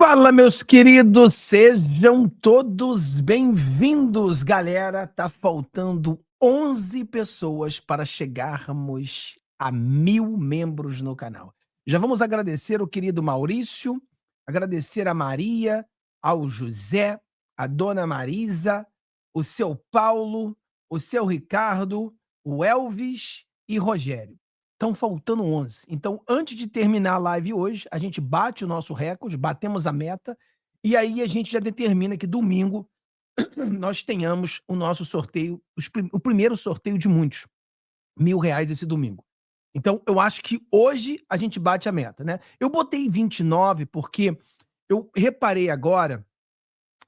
Fala, meus queridos, sejam todos bem-vindos, galera. Tá faltando 11 pessoas para chegarmos a 1000 membros no canal. Já vamos agradecer o querido Maurício, agradecer a Maria, ao José, a dona Marisa, o seu Paulo, o seu Ricardo, o Elvis e Rogério. Estão faltando 11. Então, antes de terminar a live hoje, a gente bate o nosso recorde, batemos a meta, e aí a gente já determina que domingo nós tenhamos o nosso sorteio, o primeiro sorteio de muitos, R$ 1.000 esse domingo. Então, eu acho que hoje a gente bate a meta, né? Eu botei 29 porque eu reparei agora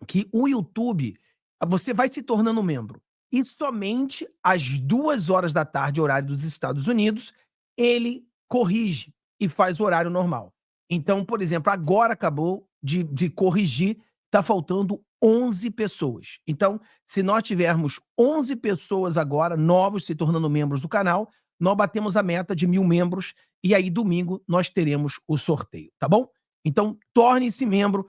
que o YouTube, você vai se tornando membro, e somente às 2 horas da tarde, horário dos Estados Unidos, ele corrige e faz o horário normal. Então, por exemplo, agora acabou de corrigir, está faltando 11 pessoas. Então, se nós tivermos 11 pessoas agora, novos, se tornando membros do canal, nós batemos a meta de 1000 membros, e aí domingo nós teremos o sorteio, tá bom? Então, torne-se membro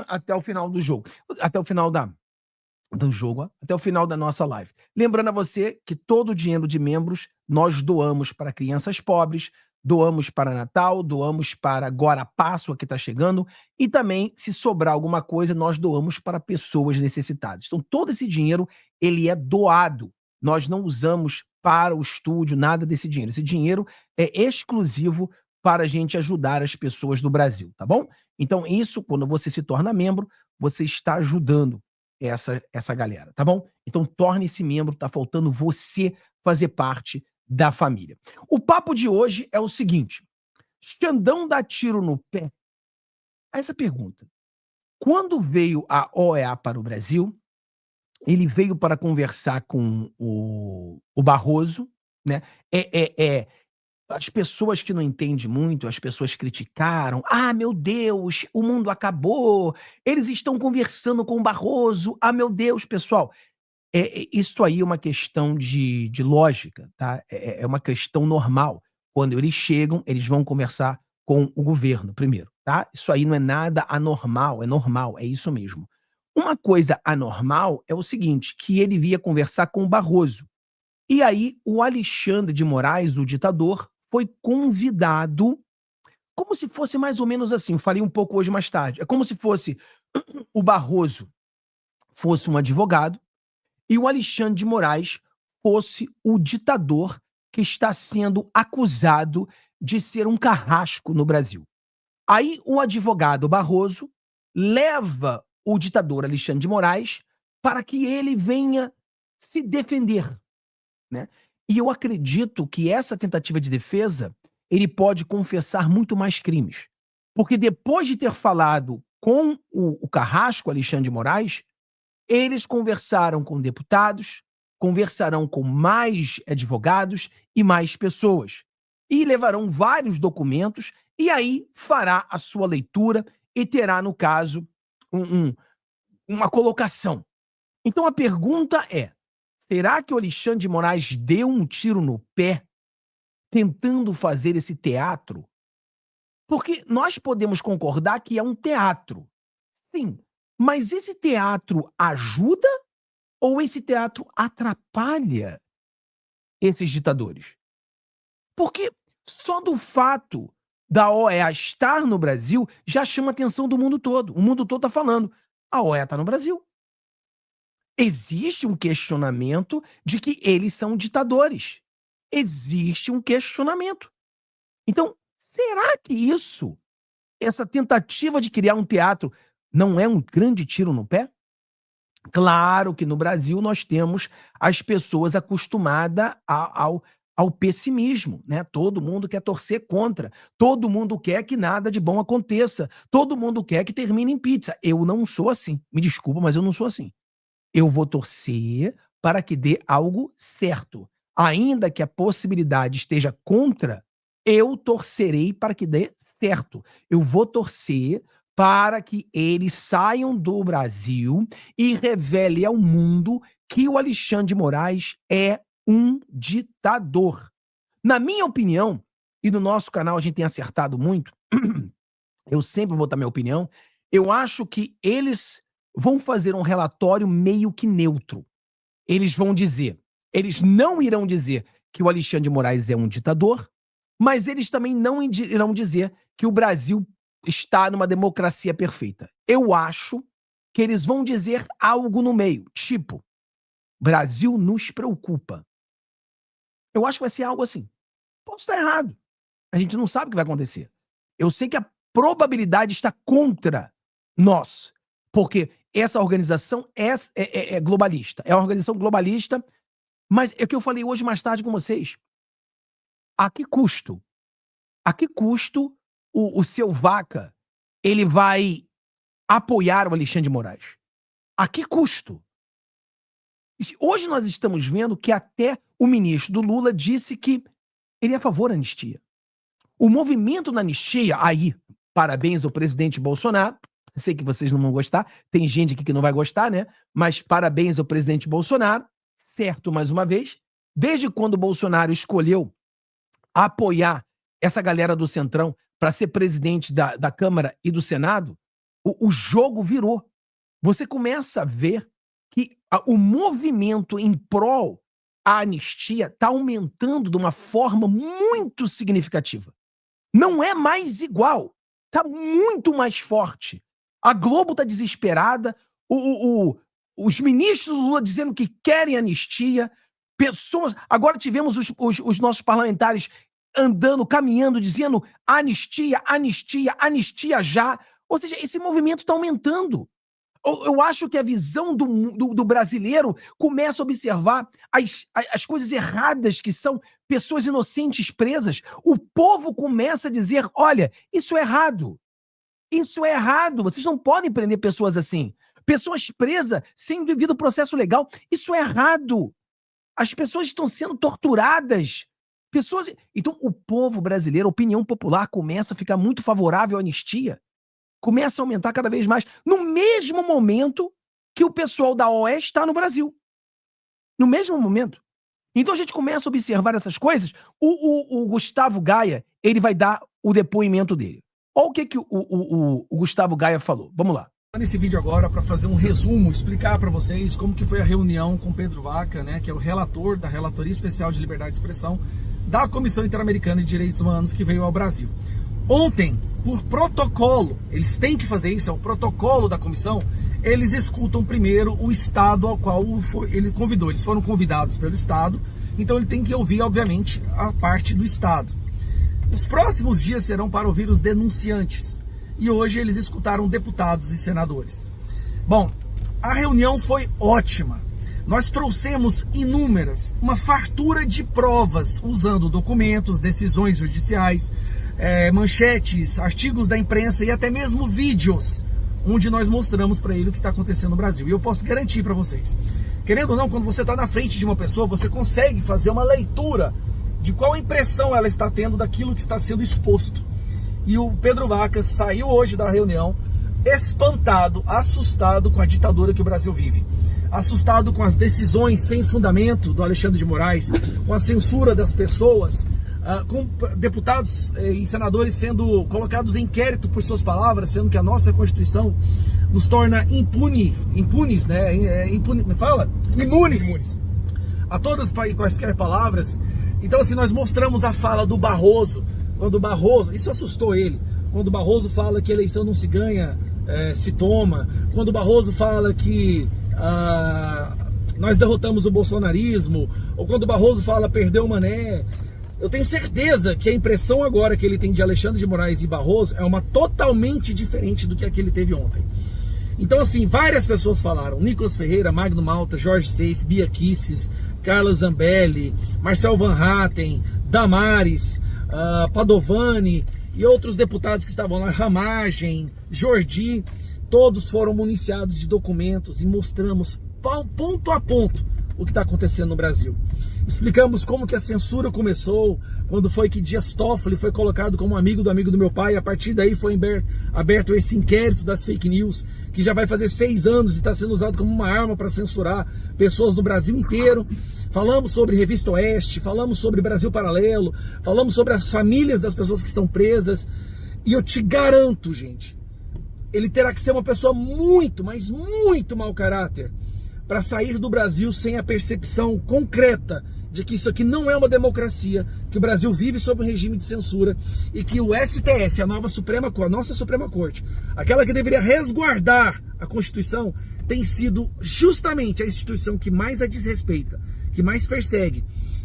até o final do jogo, até o final do jogo, até o final da nossa live. Lembrando a você que todo o dinheiro de membros nós doamos para crianças pobres, doamos para Natal, doamos para agora a Páscoa que está chegando, e também, se sobrar alguma coisa, nós doamos para pessoas necessitadas. Então, todo esse dinheiro, ele é doado. Nós não usamos para o estúdio nada desse dinheiro. Esse dinheiro é exclusivo para a gente ajudar as pessoas do Brasil, tá bom? Então, isso, quando você se torna membro, você está ajudando essa galera, tá bom? Então torne-se membro, tá faltando você fazer parte da família. O papo de hoje é o seguinte: Xandão dá tiro no pé? Essa pergunta. Quando veio a OEA para o Brasil, ele veio para conversar com o Barroso, né? As pessoas que não entendem muito, as pessoas criticaram. Ah, meu Deus, o mundo acabou. Eles estão conversando com o Barroso. Ah, meu Deus, pessoal. Isso aí é uma questão de lógica, tá? É uma questão normal. Quando eles chegam, eles vão conversar com o governo primeiro, tá? Isso aí não é nada anormal, é normal, é isso mesmo. Uma coisa anormal é o seguinte, que ele via conversar com o Barroso. E aí o Alexandre de Moraes, o ditador, foi convidado, como se fosse mais ou menos assim, eu falei um pouco hoje mais tarde, é como se fosse o Barroso fosse um advogado e o Alexandre de Moraes fosse o ditador que está sendo acusado de ser um carrasco no Brasil. Aí o advogado Barroso leva o ditador Alexandre de Moraes para que ele venha se defender, né? E eu acredito que essa tentativa de defesa, ele pode confessar muito mais crimes. Porque depois de ter falado com o carrasco Alexandre de Moraes, eles conversaram com deputados, conversarão com mais advogados e mais pessoas. E levarão vários documentos, e aí fará a sua leitura e terá, no caso, um, um, uma colocação. Então a pergunta é: será que o Alexandre de Moraes deu um tiro no pé tentando fazer esse teatro? Porque nós podemos concordar que é um teatro, sim, mas esse teatro ajuda ou esse teatro atrapalha esses ditadores? Porque só do fato da OEA estar no Brasil já chama a atenção do mundo todo. O mundo todo está falando: a OEA está no Brasil. Existe um questionamento de que eles são ditadores. Existe um questionamento. Então, será que essa tentativa de criar um teatro, não é um grande tiro no pé? Claro que no Brasil nós temos as pessoas acostumadas ao pessimismo, né? Todo mundo quer torcer contra, todo mundo quer que nada de bom aconteça, todo mundo quer que termine em pizza. Eu não sou assim, me desculpa, mas eu não sou assim. Eu vou torcer para que dê algo certo. Ainda que a possibilidade esteja contra, eu torcerei para que dê certo. Eu vou torcer para que eles saiam do Brasil e revele ao mundo que o Alexandre de Moraes é um ditador. Na minha opinião, e no nosso canal a gente tem acertado muito, eu sempre vou dar minha opinião, Eu acho que eles vão fazer um relatório meio que neutro. Eles não irão dizer que o Alexandre de Moraes é um ditador, mas eles também não irão dizer que o Brasil está numa democracia perfeita. Eu acho que eles vão dizer algo no meio, tipo, Brasil nos preocupa. Eu acho que vai ser algo assim. Posso estar errado. A gente não sabe o que vai acontecer. Eu sei que a probabilidade está contra nós, porque essa organização é globalista. É uma organização globalista, mas é o que eu falei hoje mais tarde com vocês. A que custo? A que custo o seu Vaca ele vai apoiar o Alexandre de Moraes? A que custo? Hoje nós estamos vendo que até o ministro do Lula disse que ele é a favor da anistia. O movimento da anistia, aí, parabéns ao presidente Bolsonaro, sei que vocês não vão gostar, tem gente aqui que não vai gostar, né? Mas parabéns ao presidente Bolsonaro, certo, mais uma vez, desde quando o Bolsonaro escolheu apoiar essa galera do Centrão para ser presidente da Câmara e do Senado, o jogo virou. Você começa a ver que o movimento em prol à anistia está aumentando de uma forma muito significativa. Não é mais igual, está muito mais forte. A Globo está desesperada, os ministros do Lula dizendo que querem anistia, pessoas... Agora tivemos os nossos parlamentares andando, caminhando, dizendo anistia, anistia, anistia já. Ou seja, esse movimento está aumentando. Eu acho que a visão do brasileiro começa a observar as coisas erradas que são pessoas inocentes presas. O povo começa a dizer, olha, isso é errado. Isso é errado. Vocês não podem prender pessoas assim. Pessoas presas sem devido processo legal. Isso é errado. As pessoas estão sendo torturadas. Então, o povo brasileiro, a opinião popular, começa a ficar muito favorável à anistia. Começa a aumentar cada vez mais, no mesmo momento que o pessoal da OE está no Brasil. No mesmo momento. Então a gente começa a observar essas coisas. O Gustavo Gaia, ele vai dar o depoimento dele. Olha o que o Gustavo Gaia falou. Vamos lá. Nesse vídeo agora para fazer um resumo, explicar para vocês como que foi a reunião com Pedro Vaca, né, que é o relator da Relatoria Especial de Liberdade de Expressão da Comissão Interamericana de Direitos Humanos que veio ao Brasil. Ontem, por protocolo, eles têm que fazer isso, é o protocolo da comissão, eles escutam primeiro o estado ao qual ele convidou. Eles foram convidados pelo estado, então ele tem que ouvir, obviamente, a parte do estado. Os próximos dias serão para ouvir os denunciantes. E hoje eles escutaram deputados e senadores. Bom, a reunião foi ótima. Nós trouxemos uma fartura de provas, usando documentos, decisões judiciais, manchetes, artigos da imprensa e até mesmo vídeos, onde nós mostramos para ele o que está acontecendo no Brasil. E eu posso garantir para vocês, querendo ou não, quando você está na frente de uma pessoa, você consegue fazer uma leitura de qual impressão ela está tendo daquilo que está sendo exposto. E o Pedro Vaca saiu hoje da reunião espantado, assustado com a ditadura que o Brasil vive. Assustado com as decisões sem fundamento do Alexandre de Moraes, com a censura das pessoas, com deputados e senadores sendo colocados em inquérito por suas palavras, sendo que a nossa Constituição nos torna imunes a todas e quaisquer palavras. Então assim, nós mostramos a fala do Barroso, isso assustou ele, quando o Barroso fala que eleição não se ganha, se toma, quando o Barroso fala que nós derrotamos o bolsonarismo, ou quando o Barroso fala perdeu o Mané. Eu tenho certeza que a impressão agora que ele tem de Alexandre de Moraes e Barroso é uma totalmente diferente do que a que ele teve ontem. Então assim, várias pessoas falaram, Nicolas Ferreira, Magno Malta, Jorge Seife, Bia Kicis, Carla Zambelli, Marcel Van Hatten, Damares, Padovani e outros deputados que estavam lá, Ramagem, Jordi, todos foram municiados de documentos e mostramos ponto a ponto o que está acontecendo no Brasil. Explicamos como que a censura começou, quando foi que Dias Toffoli foi colocado como amigo do meu pai, e a partir daí foi aberto esse inquérito das fake news, que já vai fazer 6 anos e está sendo usado como uma arma para censurar pessoas no Brasil inteiro. Falamos sobre Revista Oeste, falamos sobre Brasil Paralelo, falamos sobre as famílias das pessoas que estão presas, e eu te garanto, gente, ele terá que ser uma pessoa muito, mas muito mau caráter para sair do Brasil sem a percepção concreta de que isso aqui não é uma democracia, que o Brasil vive sob um regime de censura e que o STF, a nova Suprema Corte, a nossa Suprema Corte, aquela que deveria resguardar a Constituição, tem sido justamente a instituição que mais a desrespeita, que mais persegue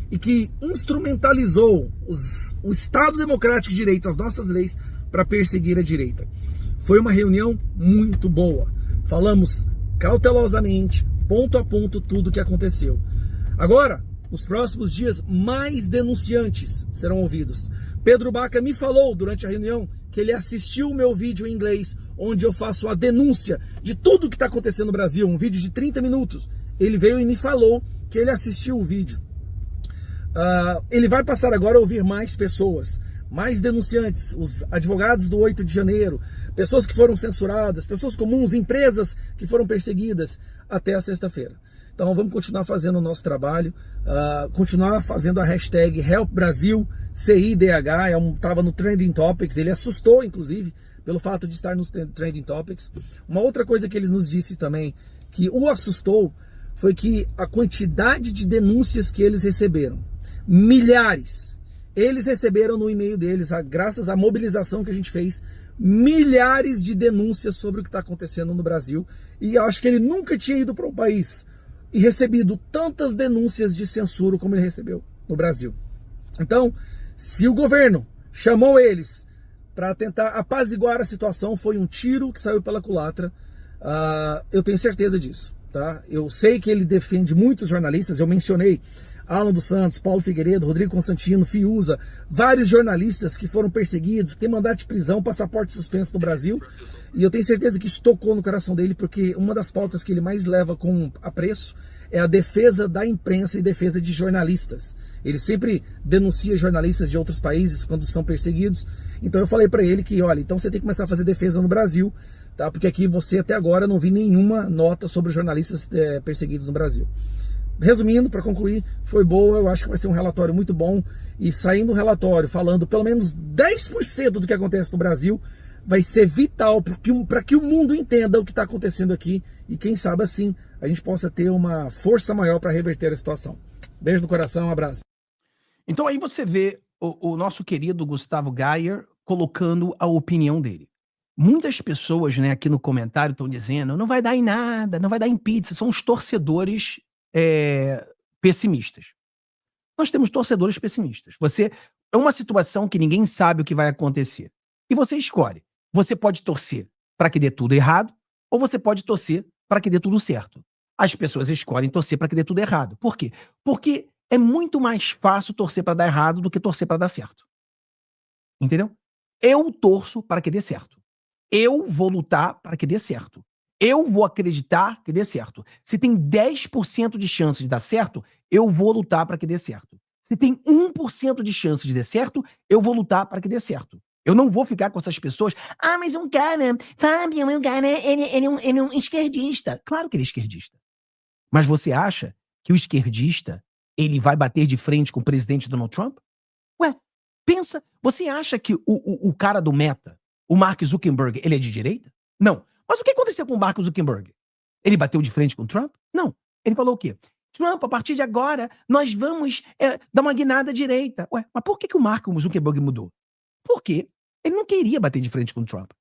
e que instrumentalizou o Estado Democrático de Direito, as nossas leis, para perseguir a direita. Foi uma reunião muito boa. Falamos cautelosamente, ponto a ponto, tudo o que aconteceu. Agora, nos próximos dias, mais denunciantes serão ouvidos. Pedro Baca me falou durante a reunião que ele assistiu o meu vídeo em inglês, onde eu faço a denúncia de tudo o que está acontecendo no Brasil, um vídeo de 30 minutos. Ele veio e me falou que ele assistiu o vídeo. Ele vai passar agora a ouvir mais pessoas, mais denunciantes, os advogados do 8 de janeiro, pessoas que foram censuradas, pessoas comuns, empresas que foram perseguidas até a sexta-feira. Então vamos continuar fazendo o nosso trabalho, continuar fazendo a hashtag HelpBrasilCIDH, estava no Trending Topics, ele assustou inclusive pelo fato de estar nos Trending Topics. Uma outra coisa que eles nos disse também, que o assustou, foi que a quantidade de denúncias que eles receberam, milhares, eles receberam no e-mail deles, graças à mobilização que a gente fez, milhares de denúncias sobre o que está acontecendo no Brasil, e eu acho que ele nunca tinha ido para um país e recebido tantas denúncias de censura como ele recebeu no Brasil. Então, se o governo chamou eles para tentar apaziguar a situação, foi um tiro que saiu pela culatra, eu tenho certeza disso. Tá? Eu sei que ele defende muitos jornalistas, eu mencionei Alan dos Santos, Paulo Figueiredo, Rodrigo Constantino, Fiuza, vários jornalistas que foram perseguidos, que têm mandato de prisão, passaporte suspenso no Brasil, e eu tenho certeza que isso tocou no coração dele, porque uma das pautas que ele mais leva com apreço é a defesa da imprensa e defesa de jornalistas. Ele sempre denuncia jornalistas de outros países quando são perseguidos, então eu falei para ele que, olha, então você tem que começar a fazer defesa no Brasil, tá? Porque aqui você até agora não vi nenhuma nota sobre jornalistas perseguidos no Brasil. Resumindo, para concluir, foi boa, eu acho que vai ser um relatório muito bom, e saindo um relatório falando pelo menos 10% do que acontece no Brasil, vai ser vital para que o mundo entenda o que está acontecendo aqui, e quem sabe assim a gente possa ter uma força maior para reverter a situação. Beijo no coração, um abraço. Então aí você vê o nosso querido Gustavo Gayer colocando a opinião dele. Muitas pessoas, né, aqui no comentário estão dizendo, não vai dar em nada, não vai dar em pizza, são os torcedores pessimistas. Nós temos torcedores pessimistas. É uma situação que ninguém sabe o que vai acontecer. E você escolhe. Você pode torcer para que dê tudo errado, ou você pode torcer para que dê tudo certo. As pessoas escolhem torcer para que dê tudo errado. Por quê? Porque é muito mais fácil torcer para dar errado do que torcer para dar certo. Entendeu? Eu torço para que dê certo. Eu vou lutar para que dê certo. Eu vou acreditar que dê certo. Se tem 10% de chance de dar certo, eu vou lutar para que dê certo. Se tem 1% de chance de dar certo, eu vou lutar para que dê certo. Eu não vou ficar com essas pessoas, mas um cara, Fábio, um cara, ele é um esquerdista. Claro que ele é esquerdista. Mas você acha que o esquerdista, ele vai bater de frente com o presidente Donald Trump? Ué, pensa, você acha que o cara do Meta, o Mark Zuckerberg, ele é de direita? Não. Mas o que aconteceu com o Mark Zuckerberg? Ele bateu de frente com o Trump? Não. Ele falou o quê? Trump, a partir de agora, nós vamos dar uma guinada à direita. Ué, mas por que o Mark Zuckerberg mudou? Porque ele não queria bater de frente com o Trump.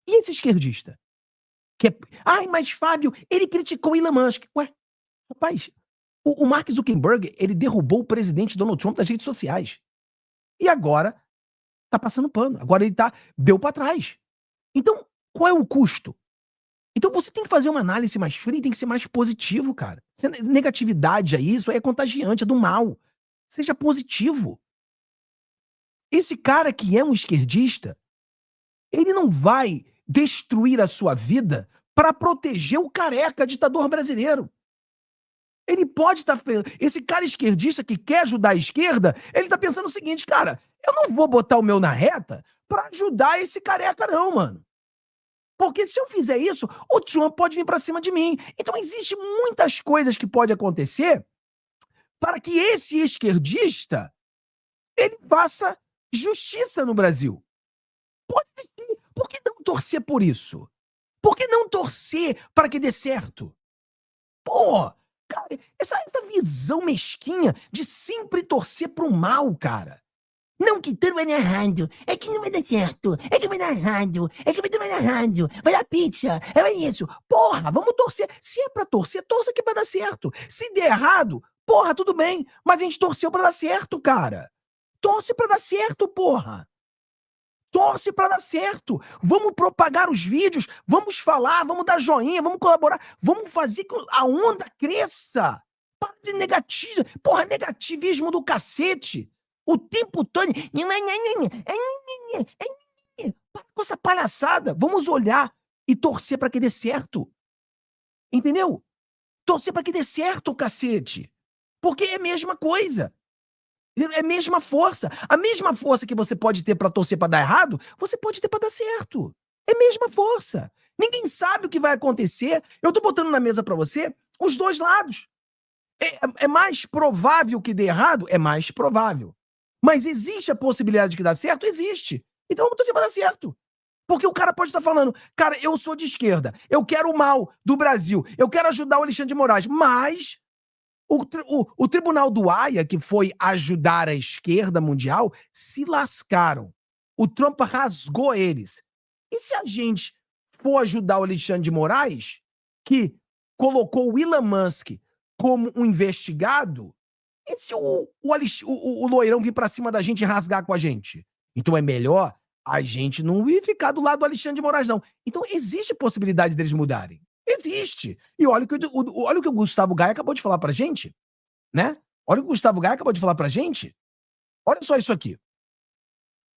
E esse esquerdista? Mas Fábio, ele criticou Elon Musk. Ué, rapaz, o Mark Zuckerberg, ele derrubou o presidente Donald Trump das redes sociais. E agora tá passando pano. Agora ele deu para trás. Então, qual é o custo? Então você tem que fazer uma análise mais fria, tem que ser mais positivo, cara. Negatividade isso é contagiante, é do mal. Seja positivo. Esse cara que é um esquerdista, ele não vai destruir a sua vida para proteger o careca ditador brasileiro. Ele pode estar... Esse cara esquerdista que quer ajudar a esquerda, ele tá pensando o seguinte, cara, eu não vou botar o meu na reta para ajudar esse careca não, mano. Porque se eu fizer isso, o Trump pode vir para cima de mim. Então existem muitas coisas que podem acontecer para que esse esquerdista ele faça justiça no Brasil. Pode existir. Por que não torcer por isso? Por que não torcer para que dê certo? Pô, cara, essa visão mesquinha de sempre torcer pro mal, cara. Não, que tudo vai dar errado. É que não vai dar certo. É que vai dar errado. É que tudo vai dar errado. Vai dar pizza. É isso. Porra, vamos torcer. Se é pra torcer, torça que vai dar certo. Se der errado, porra, tudo bem. Mas a gente torceu pra dar certo, cara. Torce pra dar certo, porra. Torce pra dar certo. Vamos propagar os vídeos. Vamos falar. Vamos dar joinha. Vamos colaborar. Vamos fazer que a onda cresça. Para de negativismo. Porra, negativismo do cacete. O tempo todo. Para com essa palhaçada. Vamos olhar e torcer para que dê certo. Entendeu? Torcer para que dê certo, cacete. Porque é a mesma coisa. É a mesma força. A mesma força que você pode ter para torcer para dar errado, você pode ter para dar certo. É a mesma força. Ninguém sabe o que vai acontecer. Eu tô botando na mesa para você os dois lados. É mais provável que dê errado? É mais provável. Mas existe a possibilidade de que dá certo? Existe. Então vamos torcer pra dar certo. Porque o cara pode estar falando, cara, eu sou de esquerda, eu quero o mal do Brasil, eu quero ajudar o Alexandre de Moraes, mas o Tribunal do Haia, que foi ajudar a esquerda mundial, se lascaram. O Trump rasgou eles. E se a gente for ajudar o Alexandre de Moraes, que colocou o Elon Musk como um investigado, e se o loirão vir pra cima da gente e rasgar com a gente? Então é melhor a gente não vir ficar do lado do Alexandre de Moraes, não. Então existe possibilidade deles mudarem. Existe. E olha o que o Gustavo Gaia acabou de falar pra gente, né? Olha o que o Gustavo Gaia acabou de falar pra gente. Olha só isso aqui.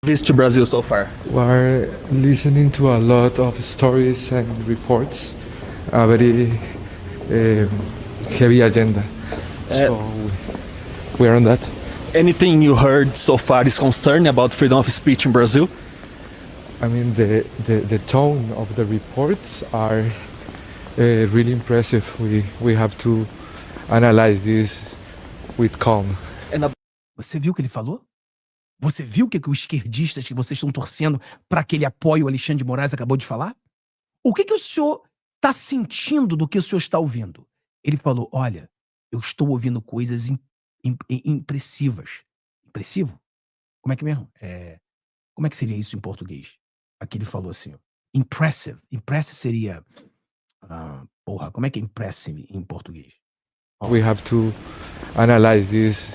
Visit Brazil so far? We're listening to a lot of stories and reports, a very heavy agenda. So we are on that. Anything you heard so far is concerning about freedom of speech in Brazil? I mean, the tone of the reports are really impressive. We have to analyze this with calm. Você viu o que ele falou? Você viu o que os esquerdistas que vocês estão torcendo para que ele apoie o Alexandre de Moraes acabou de falar? O que o senhor está sentindo do que o senhor está ouvindo? Ele falou, olha, eu estou ouvindo coisas impressivas. Impressivo? Como é que mesmo? Como é que seria isso em português? Aqui ele falou assim, ó, impressive. Impressive seria... porra, como é que é impressive em português? We have to analyze this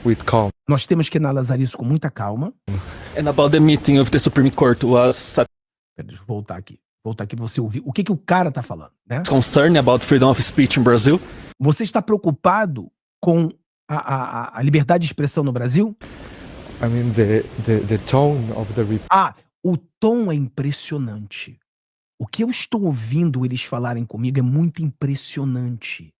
with calm. Nós temos que analisar isso com muita calma. And about the meeting of the Supreme Court was Deixa eu voltar aqui. Voltar aqui para você ouvir o que o cara tá falando, né? concerning about freedom of speech in Brazil? Você está preocupado com a liberdade de expressão no Brasil? I mean, the tone of the report. O tom é impressionante. O que eu estou ouvindo eles falarem comigo é muito impressionante.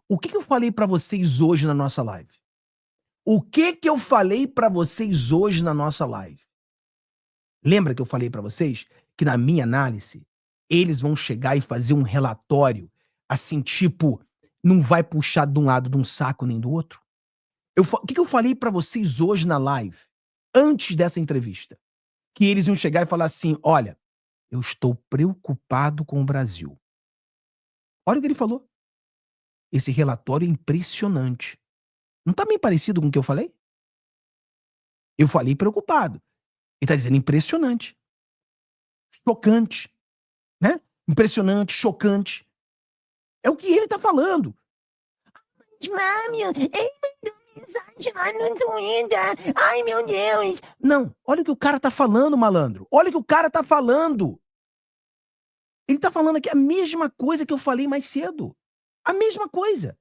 O que eu falei para vocês hoje na nossa live? O que eu falei para vocês hoje na nossa live? Lembra que eu falei para vocês que na minha análise eles vão chegar e fazer um relatório assim, tipo, não vai puxar de um lado de um saco nem do outro? O que eu falei para vocês hoje na live, antes dessa entrevista? Que eles iam chegar e falar assim, olha, eu estou preocupado com o Brasil. Olha o que ele falou. Esse relatório é impressionante. Não tá bem parecido com o que eu falei? Eu falei preocupado. Ele tá dizendo impressionante. Chocante. Né? Impressionante, chocante. É o que ele tá falando. Ai, meu Deus. Não, olha o que o cara tá falando, malandro. Olha o que o cara tá falando. Ele tá falando aqui a mesma coisa que eu falei mais cedo. A mesma coisa.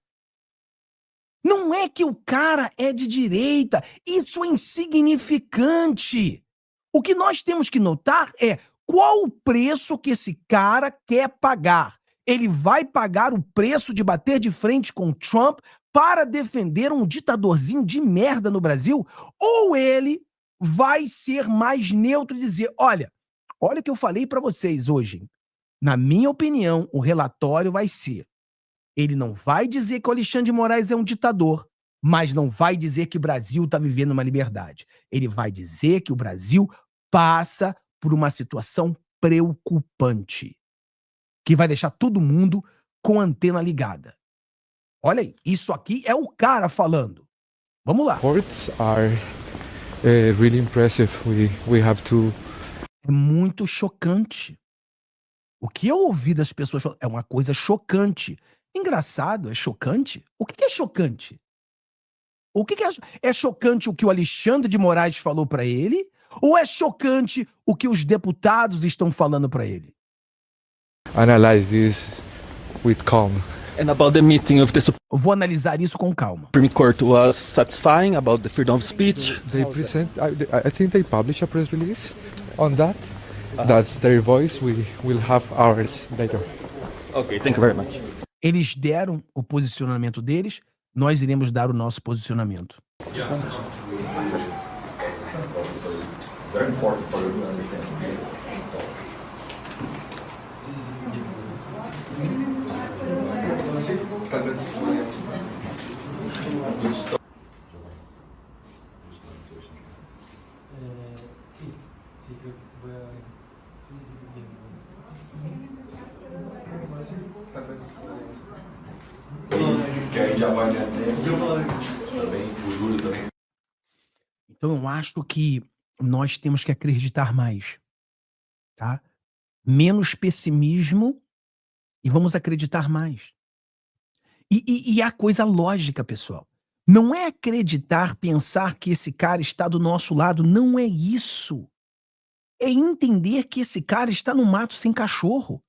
Não é que o cara é de direita. Isso é insignificante. O que nós temos que notar é qual o preço que esse cara quer pagar. Ele vai pagar o preço de bater de frente com Trump para defender um ditadorzinho de merda no Brasil? Ou ele vai ser mais neutro e dizer, olha o que eu falei para vocês hoje. Na minha opinião, o relatório vai ser, ele não vai dizer que o Alexandre de Moraes é um ditador, mas não vai dizer que o Brasil está vivendo uma liberdade. Ele vai dizer que o Brasil passa por uma situação preocupante, que vai deixar todo mundo com a antena ligada. Olha aí, isso aqui é o cara falando. Vamos lá. Reports are really impressive. We have to. É muito chocante. O que eu ouvi das pessoas falando é uma coisa chocante. Engraçado, é chocante? O que é chocante? O que é chocante o que o Alexandre de Moraes falou para ele? Ou é chocante o que os deputados estão falando para ele? Analyze this with calm. And about the meeting of the Eu vou analisar isso com calma. Supreme Court was satisfying about the freedom of speech. They present. I think they publish a press release on that. That's their voice. We will have ours later. Okay, thank you very much. Eles deram o posicionamento deles, nós iremos dar o nosso posicionamento. Que aí já vai também, o Júlio também. Então eu acho que nós temos que acreditar mais, tá? Menos pessimismo e vamos acreditar mais. E a coisa lógica, pessoal. Não é acreditar, pensar que esse cara está do nosso lado, não é isso. É entender que esse cara está no mato sem cachorro.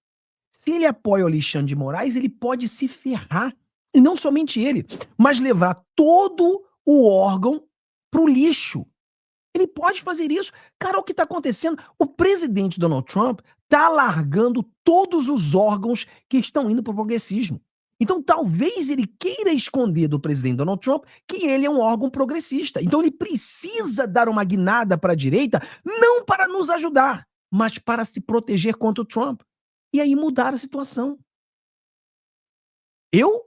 Se ele apoia o Alexandre de Moraes, ele pode se ferrar. E não somente ele, mas levar todo o órgão pro lixo. Ele pode fazer isso. Cara, o que está acontecendo? O presidente Donald Trump está largando todos os órgãos que estão indo para o progressismo. Então, talvez ele queira esconder do presidente Donald Trump que ele é um órgão progressista. Então, ele precisa dar uma guinada para a direita, não para nos ajudar, mas para se proteger contra o Trump. E aí mudar a situação. Eu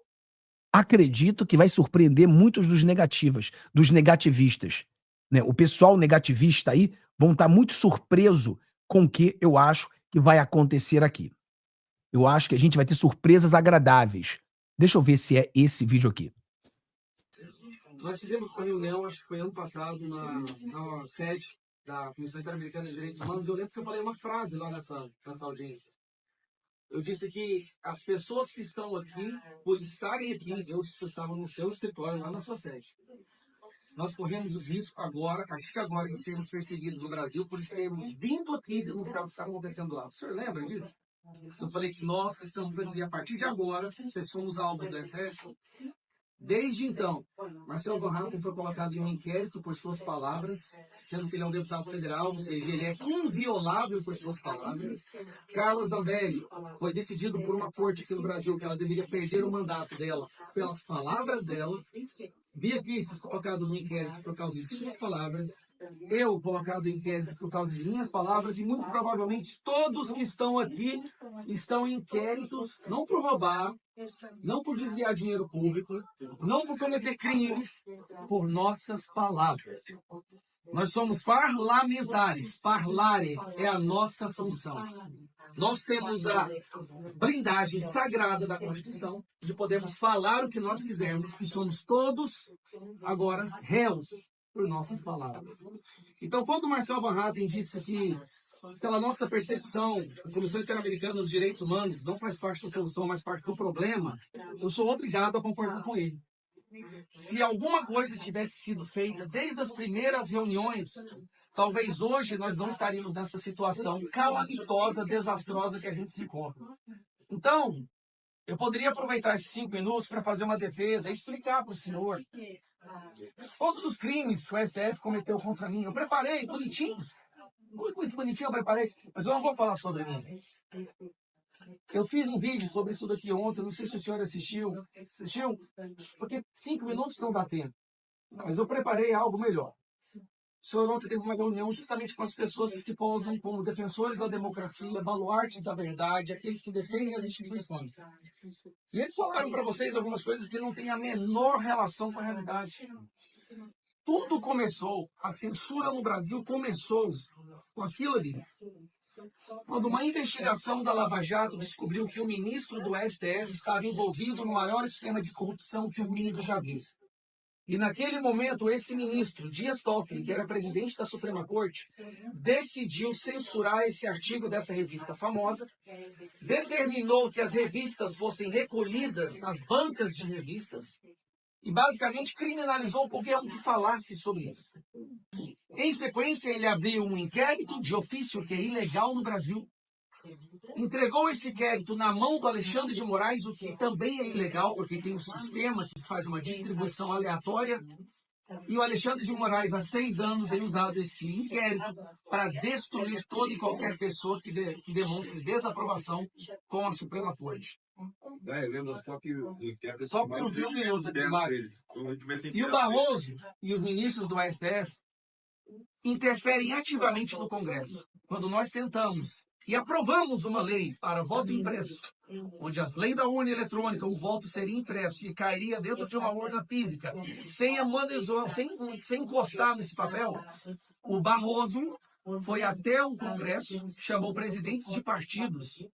acredito que vai surpreender muitos dos negativistas. Né? O pessoal negativista aí vão estar muito surpreso com o que eu acho que vai acontecer aqui. Eu acho que a gente vai ter surpresas agradáveis. Deixa eu ver se é esse vídeo aqui. Nós fizemos uma reunião, acho que foi ano passado, na sede da Comissão Interamericana de Direitos Humanos. Eu lembro que eu falei uma frase lá nessa audiência. Eu disse que as pessoas que estão aqui, por estarem aqui, eu estava no seu escritório, lá na sua sede. Nós corremos os riscos agora, a partir de agora, de sermos perseguidos no Brasil por termos vindo aqui denunciar o que está acontecendo lá. O senhor lembra disso? Eu falei que nós que estamos aqui, a partir de agora, somos alvos do STF. Desde então, Marcelo Van Hatten foi colocado em um inquérito por suas palavras, sendo que ele é um deputado federal, ou seja, ele é inviolável por suas palavras. Carla Zambelli foi decidido por uma corte aqui no Brasil que ela deveria perder o mandato dela pelas palavras dela. Bia Kicis colocado no inquérito por causa de suas palavras. Eu colocado em inquérito por causa de minhas palavras. E muito provavelmente todos que estão aqui estão em inquéritos, não por roubar, não por desviar dinheiro público, não por cometer crimes, por nossas palavras. Nós somos parlamentares. Parlare é a nossa função. Nós temos a blindagem sagrada da Constituição de podermos falar o que nós quisermos e somos todos agora réus por nossas palavras. Então, quando o Marcelo Van Hatten disse que, pela nossa percepção, a Comissão Interamericana dos Direitos Humanos não faz parte da solução, mas parte do problema, eu sou obrigado a concordar com ele. Se alguma coisa tivesse sido feita desde as primeiras reuniões, talvez hoje nós não estaríamos nessa situação calamitosa, desastrosa que a gente se encontra. Então, eu poderia aproveitar esses 5 minutos para fazer uma defesa e explicar para o senhor todos os crimes que o STF cometeu contra mim. Eu preparei, bonitinho. Muito bonitinho eu preparei, mas eu não vou falar sobre mim. Eu fiz um vídeo sobre isso daqui ontem, não sei se o senhor assistiu. Assistiu? Porque 5 minutos não dá tempo. Mas eu preparei algo melhor. O senhor ontem teve uma reunião justamente com as pessoas que se posam como defensores da democracia, baluartes da verdade, aqueles que defendem as instituições. E eles falaram para vocês algumas coisas que não têm a menor relação com a realidade. Tudo começou, a censura no Brasil começou com aquilo ali. quando uma investigação da Lava Jato descobriu que o ministro do STF estava envolvido no maior esquema de corrupção que o mundo já viu. E naquele momento, esse ministro, Dias Toffoli, que era presidente da Suprema Corte, decidiu censurar esse artigo dessa revista famosa, determinou que as revistas fossem recolhidas nas bancas de revistas e basicamente criminalizou qualquer um que falasse sobre isso. Em sequência, ele abriu um inquérito de ofício que é ilegal no Brasil, entregou esse inquérito na mão do Alexandre de Moraes, o que também é ilegal, porque tem um sistema que faz uma distribuição aleatória. E o Alexandre de Moraes, há 6 anos, tem usado esse inquérito para destruir toda e qualquer pessoa que demonstre desaprovação com a Suprema Corte. Só por uns 2 minutos aqui, Mário. E o Barroso e os ministros do STF interferem ativamente no Congresso. Quando nós tentamos e aprovamos uma lei para voto impresso, onde as leis da urna eletrônica, o voto seria impresso e cairia dentro de uma urna física, sem encostar nesse papel, o Barroso foi até o Congresso, chamou presidentes de partidos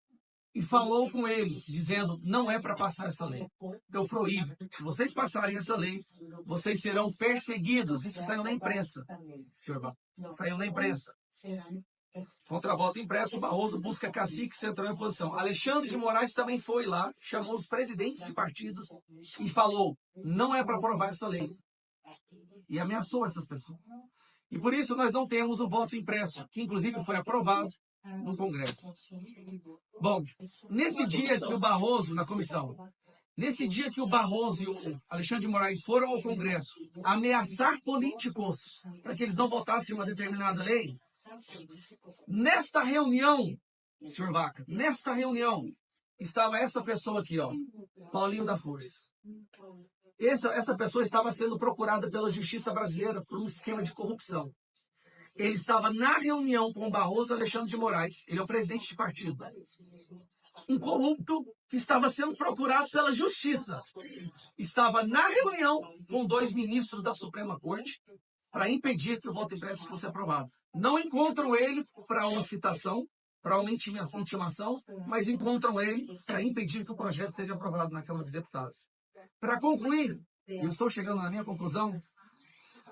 e falou com eles, dizendo, não é para passar essa lei. Eu proíbo. Se vocês passarem essa lei, vocês serão perseguidos. Isso saiu na imprensa, senhor Barroso. Saiu na imprensa. Contra voto impresso, Barroso busca cacique central em oposição. Alexandre de Moraes também foi lá, chamou os presidentes de partidos e falou, não é para aprovar essa lei. E ameaçou essas pessoas. E por isso nós não temos o voto impresso, que inclusive foi aprovado no Congresso. Bom, nesse dia que o Barroso, na comissão, nesse dia que o Barroso e o Alexandre de Moraes foram ao Congresso ameaçar políticos para que eles não votassem uma determinada lei, nesta reunião, senhor Vaca, nesta reunião, estava essa pessoa aqui, ó, Paulinho da Força. Essa pessoa estava sendo procurada pela justiça brasileira por um esquema de corrupção. Ele estava na reunião com o Barroso e Alexandre de Moraes. Ele é o presidente de partido. Um corrupto que estava sendo procurado pela justiça. Estava na reunião com 2 ministros da Suprema Corte para impedir que o voto impresso fosse aprovado. Não encontram ele para uma citação, para uma intimação, mas encontram ele para impedir que o projeto seja aprovado na Câmara dos Deputados. Para concluir, eu estou chegando na minha conclusão,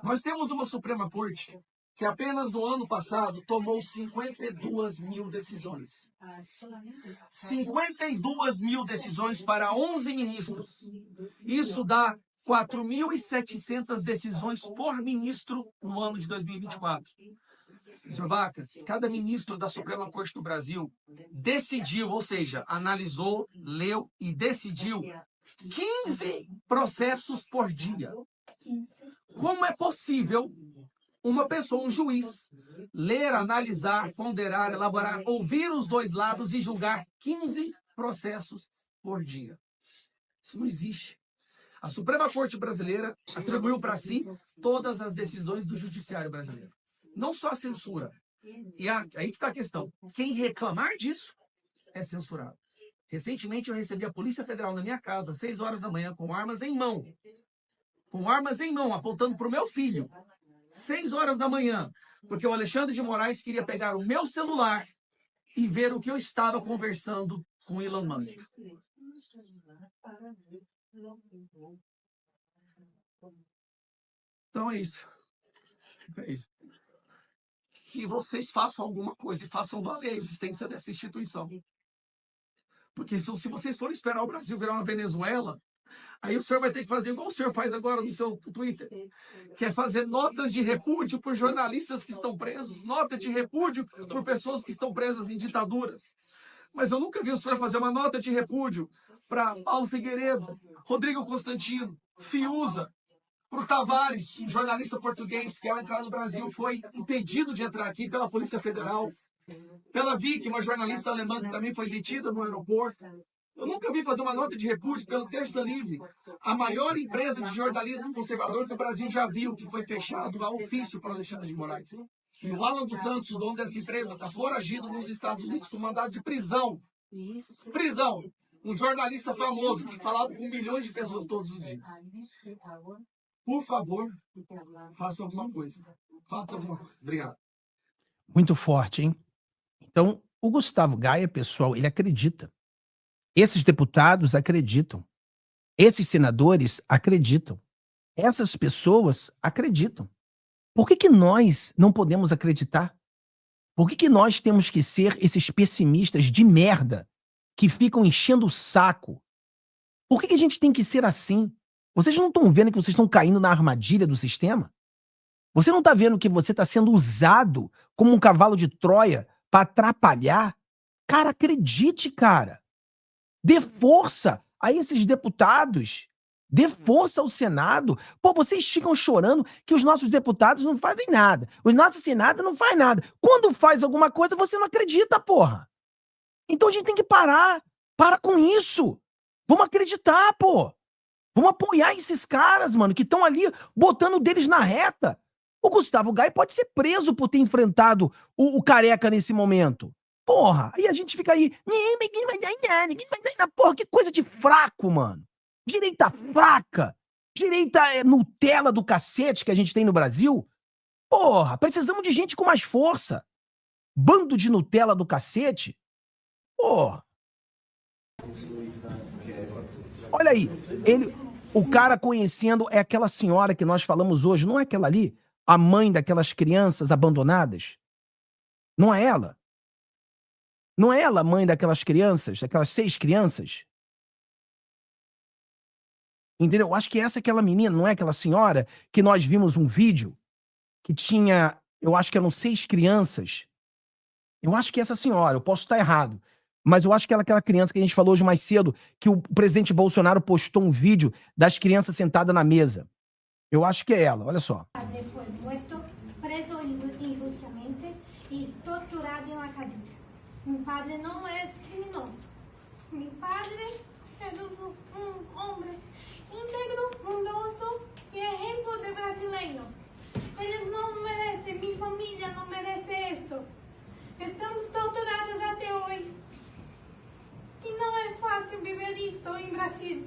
nós temos uma Suprema Corte que apenas no ano passado tomou 52 mil decisões. 52 mil decisões para 11 ministros. Isso dá 4.700 decisões por ministro no ano de 2024. Senhor Vaca, cada ministro da Suprema Corte do Brasil decidiu, ou seja, analisou, leu e decidiu 15 processos por dia. Como é possível uma pessoa, um juiz, ler, analisar, ponderar, elaborar, ouvir os 2 lados e julgar 15 processos por dia? Isso não existe. A Suprema Corte Brasileira atribuiu para si todas as decisões do Judiciário brasileiro. Não só a censura. E aí que está a questão. Quem reclamar disso é censurado. Recentemente eu recebi a Polícia Federal na minha casa, às 6 horas da manhã, com armas em mão. Com armas em mão, apontando para o meu filho. 6 horas da manhã, porque o Alexandre de Moraes queria pegar o meu celular e ver o que eu estava conversando com Elon Musk. Então é isso. É isso. Que vocês façam alguma coisa e façam valer a existência dessa instituição. Porque se vocês forem esperar o Brasil virar uma Venezuela, aí o senhor vai ter que fazer igual o senhor faz agora no seu Twitter, que é fazer notas de repúdio por jornalistas que estão presos, nota de repúdio por pessoas que estão presas em ditaduras. Mas eu nunca vi o senhor fazer uma nota de repúdio para Paulo Figueiredo, Rodrigo Constantino, Fiuza, para o Tavares, um jornalista português que ao entrar no Brasil foi impedido de entrar aqui pela Polícia Federal, pela Vicky, uma jornalista alemã que também foi detida no aeroporto. Eu nunca vi fazer uma nota de repúdio pelo Terça Livre, a maior empresa de jornalismo conservador que o Brasil já viu, que foi fechado a ofício para Alexandre de Moraes. E o Alan dos Santos, o dono dessa empresa, está foragido nos Estados Unidos com mandado de prisão. Prisão. Um jornalista famoso que falava com milhões de pessoas todos os dias. Por favor, faça alguma coisa. Faça alguma coisa. Obrigado. Muito forte, hein? Então, o Gustavo Gaia, pessoal, ele acredita. Esses deputados acreditam. Esses senadores acreditam. Essas pessoas acreditam. Por que nós não podemos acreditar? Por que nós temos que ser esses pessimistas de merda que ficam enchendo o saco? Por que a gente tem que ser assim? Vocês não estão vendo que vocês estão caindo na armadilha do sistema? Você não está vendo que você está sendo usado como um cavalo de Troia para atrapalhar? Cara, acredite, cara. Dê força a esses deputados. Dê força ao Senado. Pô, vocês ficam chorando que os nossos deputados não fazem nada. Os nossos Senado não faz nada. Quando faz alguma coisa, você não acredita, porra. Então a gente tem que parar. Para com isso. Vamos acreditar, pô. Vamos apoiar esses caras, mano, que estão ali botando deles na reta. O Gustavo Gaia pode ser preso por ter enfrentado o Careca nesse momento. Porra, aí a gente fica aí, ninguém vai dar nada, ninguém vai dar nada. Porra, que coisa de fraco, mano. Direita fraca. Direita Nutella do cacete que a gente tem no Brasil. Porra, precisamos de gente com mais força. Bando de Nutella do cacete. Porra. Olha aí, o cara conhecendo é aquela senhora que nós falamos hoje, não é aquela ali? A mãe daquelas crianças abandonadas? Não é ela? Não é ela a mãe daquelas crianças, daquelas 6 crianças? Entendeu? Eu acho que essa é aquela menina, não é aquela senhora que nós vimos um vídeo que tinha, eu acho que eram 6 crianças. Eu acho que é essa senhora, eu posso estar errado. Mas eu acho que ela é aquela criança que a gente falou hoje mais cedo, que o presidente Bolsonaro postou um vídeo das crianças sentadas na mesa. Eu acho que é ela, olha só. Foi puesto preso injustamente e torturado em uma cadeia. Meu padre não é criminoso. Meu padre é um homem íntegro, bondoso e exemplo de brasileiro. Eles não merecem, minha família não merece isso. Estamos torturados até hoje. E não é fácil viver isso em Brasil.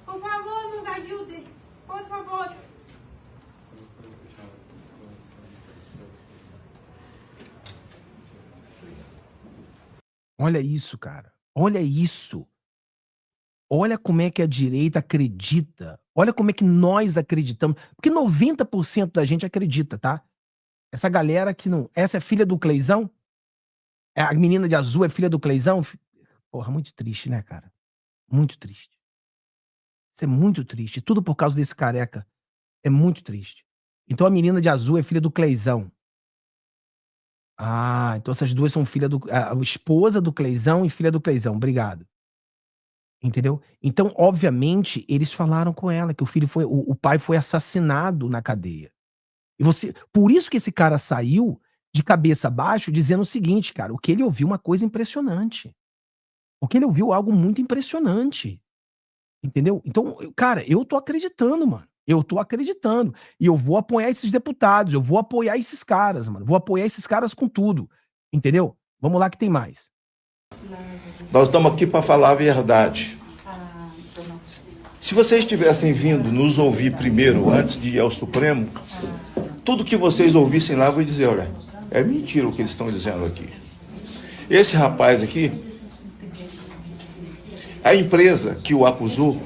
Por favor, nos ajude. Por favor. Olha isso, cara. Olha isso. Olha como é que a direita acredita. Olha como é que nós acreditamos. Porque 90% da gente acredita, tá? Essa galera que não... Essa é filha do Cleizão? A menina de azul é filha do Cleizão? Porra, muito triste, né, cara? Muito triste. Isso é muito triste. Tudo por causa desse careca. É muito triste. Então a menina de azul é filha do Cleizão. Ah, então essas duas são filha do... A esposa do Cleizão e filha do Cleizão. Obrigado. Entendeu? Então, obviamente, eles falaram com ela que o filho foi... O pai foi assassinado na cadeia. E você... Por isso que esse cara saiu de cabeça abaixo dizendo o seguinte, cara, o que ele ouviu uma coisa impressionante. O que ele ouviu algo muito impressionante. Entendeu? Então, cara, eu tô acreditando, mano. Eu tô acreditando. E eu vou apoiar esses deputados, eu vou apoiar esses caras, mano. Vou apoiar esses caras com tudo. Entendeu? Vamos lá que tem mais. Nós estamos aqui para falar a verdade. Se vocês tivessem vindo nos ouvir primeiro, antes de ir ao Supremo, tudo que vocês ouvissem lá, eu vou dizer, olha, é mentira o que eles estão dizendo aqui. Esse rapaz aqui, a empresa que o acusou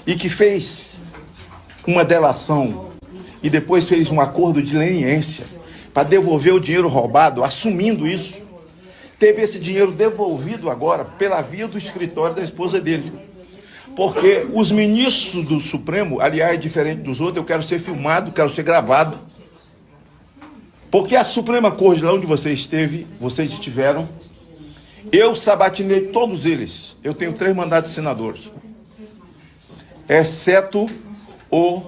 e que fez uma delação e depois fez um acordo de leniência para devolver o dinheiro roubado, assumindo isso, teve esse dinheiro devolvido agora pela via do escritório da esposa dele. Porque os ministros do Supremo, aliás, diferente dos outros, eu quero ser filmado, quero ser gravado. Porque a Suprema Corte, lá onde vocês estiveram, eu sabatinei todos eles. Eu tenho 3 mandatos de senadores. Exceto o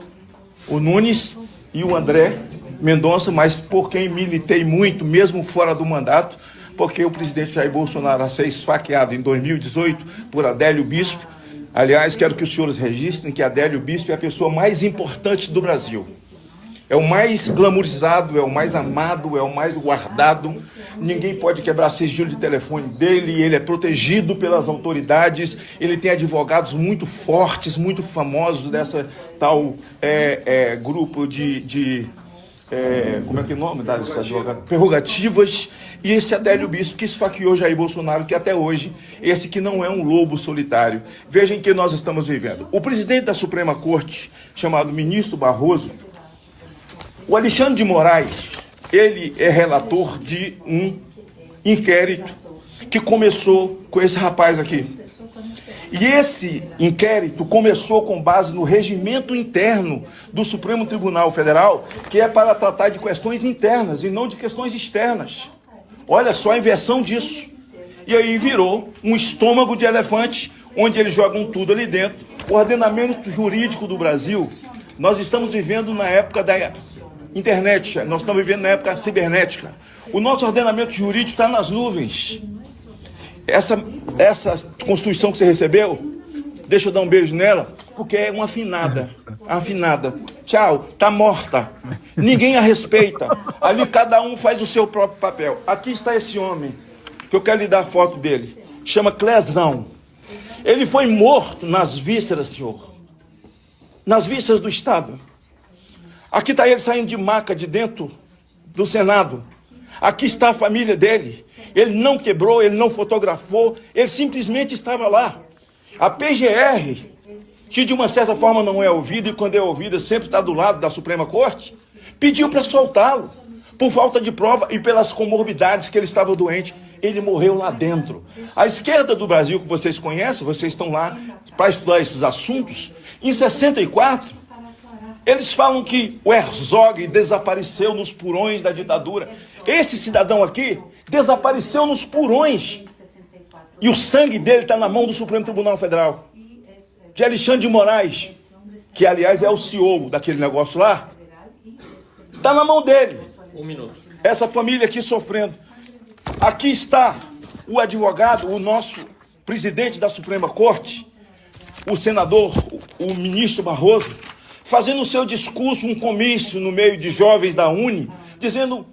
Nunes e o André Mendonça, mas por quem militei muito, mesmo fora do mandato, porque o presidente Jair Bolsonaro a ser esfaqueado em 2018 por Adélio Bispo. Aliás, quero que os senhores registrem que Adélio Bispo é a pessoa mais importante do Brasil. É o mais glamourizado, é o mais amado, é o mais guardado. Ninguém pode quebrar sigilo de telefone dele, ele é protegido pelas autoridades, ele tem advogados muito fortes, muito famosos dessa tal grupo de como é que é o nome das advogadas? Prerrogativas, e esse Adélio Bispo que esfaqueou Jair Bolsonaro, que até hoje, esse que não é um lobo solitário. Vejam o que nós estamos vivendo. O presidente da Suprema Corte, chamado ministro Barroso, o Alexandre de Moraes, ele é relator de um inquérito que começou com esse rapaz aqui. E esse inquérito começou com base no regimento interno do Supremo Tribunal Federal, que é para tratar de questões internas e não de questões externas. Olha só a inversão disso. E aí virou um estômago de elefante, onde eles jogam tudo ali dentro. O ordenamento jurídico do Brasil, nós estamos vivendo na época da internet, nós estamos vivendo na época cibernética. O nosso ordenamento jurídico está nas nuvens. Essa Constituição que você recebeu, deixa eu dar um beijo nela, porque é uma afinada. Tchau, tá morta. Ninguém a respeita. Ali cada um faz o seu próprio papel. Aqui está esse homem, que eu quero lhe dar a foto dele. Chama Clezão. Ele foi morto nas vísceras, senhor. Nas vísceras do Estado. Aqui está ele saindo de maca de dentro do Senado. Aqui está a família dele. Ele não quebrou, ele não fotografou, ele simplesmente estava lá. A PGR, que de uma certa forma não é ouvida, e quando é ouvida sempre está do lado da Suprema Corte, pediu para soltá-lo, por falta de prova e pelas comorbidades que ele estava doente. Ele morreu lá dentro. A esquerda do Brasil, que vocês conhecem, vocês estão lá para estudar esses assuntos, em 64, eles falam que o Herzog desapareceu nos porões da ditadura. Esse cidadão aqui desapareceu nos porões. E o sangue dele está na mão do Supremo Tribunal Federal. De Alexandre de Moraes, que aliás é o CEO daquele negócio lá, está na mão dele. Um minuto. Essa família aqui sofrendo. Aqui está o advogado, o nosso presidente da Suprema Corte, o senador, o ministro Barroso, fazendo o seu discurso, um comício no meio de jovens da Uni, dizendo: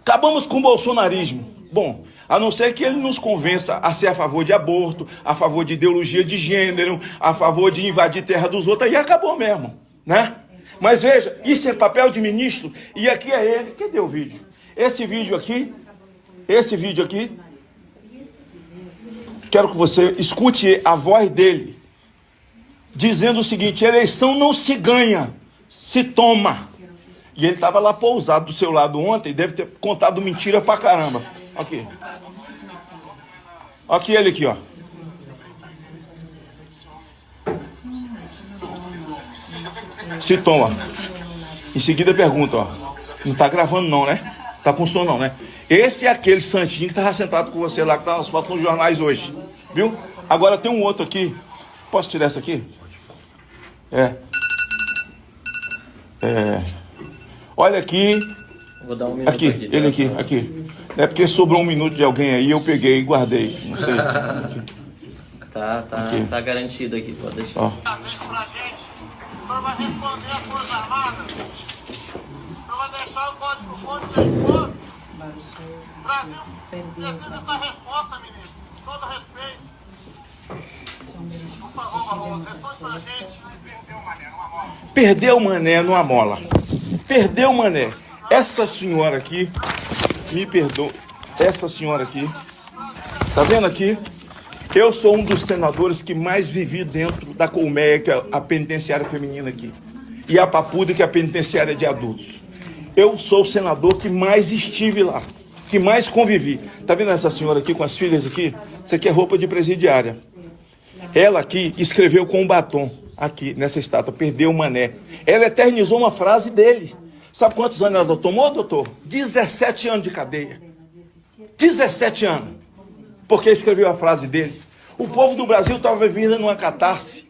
acabamos com o bolsonarismo. Bom, a não ser que ele nos convença a ser a favor de aborto, a favor de ideologia de gênero, a favor de invadir terra dos outros, aí acabou mesmo, né? Mas veja, isso é papel de ministro, e aqui é ele. Cadê o vídeo? Esse vídeo aqui, quero que você escute a voz dele, dizendo o seguinte: eleição não se ganha, se toma. E ele estava lá pousado do seu lado ontem, deve ter contado mentira pra caramba. Aqui. Aqui ele aqui, ó. Se toma. Em seguida pergunta, ó. Não tá gravando não, né? Tá com som não, né? Esse é aquele santinho que estava sentado com você lá, que tá nas fotos nos jornais hoje. Viu? Agora tem um outro aqui. Posso tirar essa aqui? Olha aqui. Vou dar um minuto aqui. Ele aqui. É porque sobrou um minuto de alguém aí, eu peguei e guardei. Não sei. Tá garantido aqui, pode deixar. Ó. Pra gente, o senhor vai responder a Força Armada. O senhor vai deixar o código ser exposto. O Brasil precisa dessa resposta, ministro. Com todo respeito. Por favor, Barroso, responde pra gente. Perdeu o mané numa mola. Perdeu o mané. Essa senhora aqui, me perdoa. Essa senhora aqui, tá vendo aqui? Eu sou um dos senadores que mais vivi dentro da colmeia, que é a penitenciária feminina aqui. E a Papuda, que é a penitenciária de adultos. Eu sou o senador que mais estive lá, que mais convivi. Tá vendo essa senhora aqui com as filhas aqui? Isso aqui é roupa de presidiária. Ela aqui escreveu com um batom, aqui nessa estátua, perdeu o mané. Ela eternizou uma frase dele. Sabe quantos anos ela tomou, doutor? 17 anos de cadeia. 17 anos. Porque escreveu a frase dele. O povo do Brasil estava vivendo numa catarse.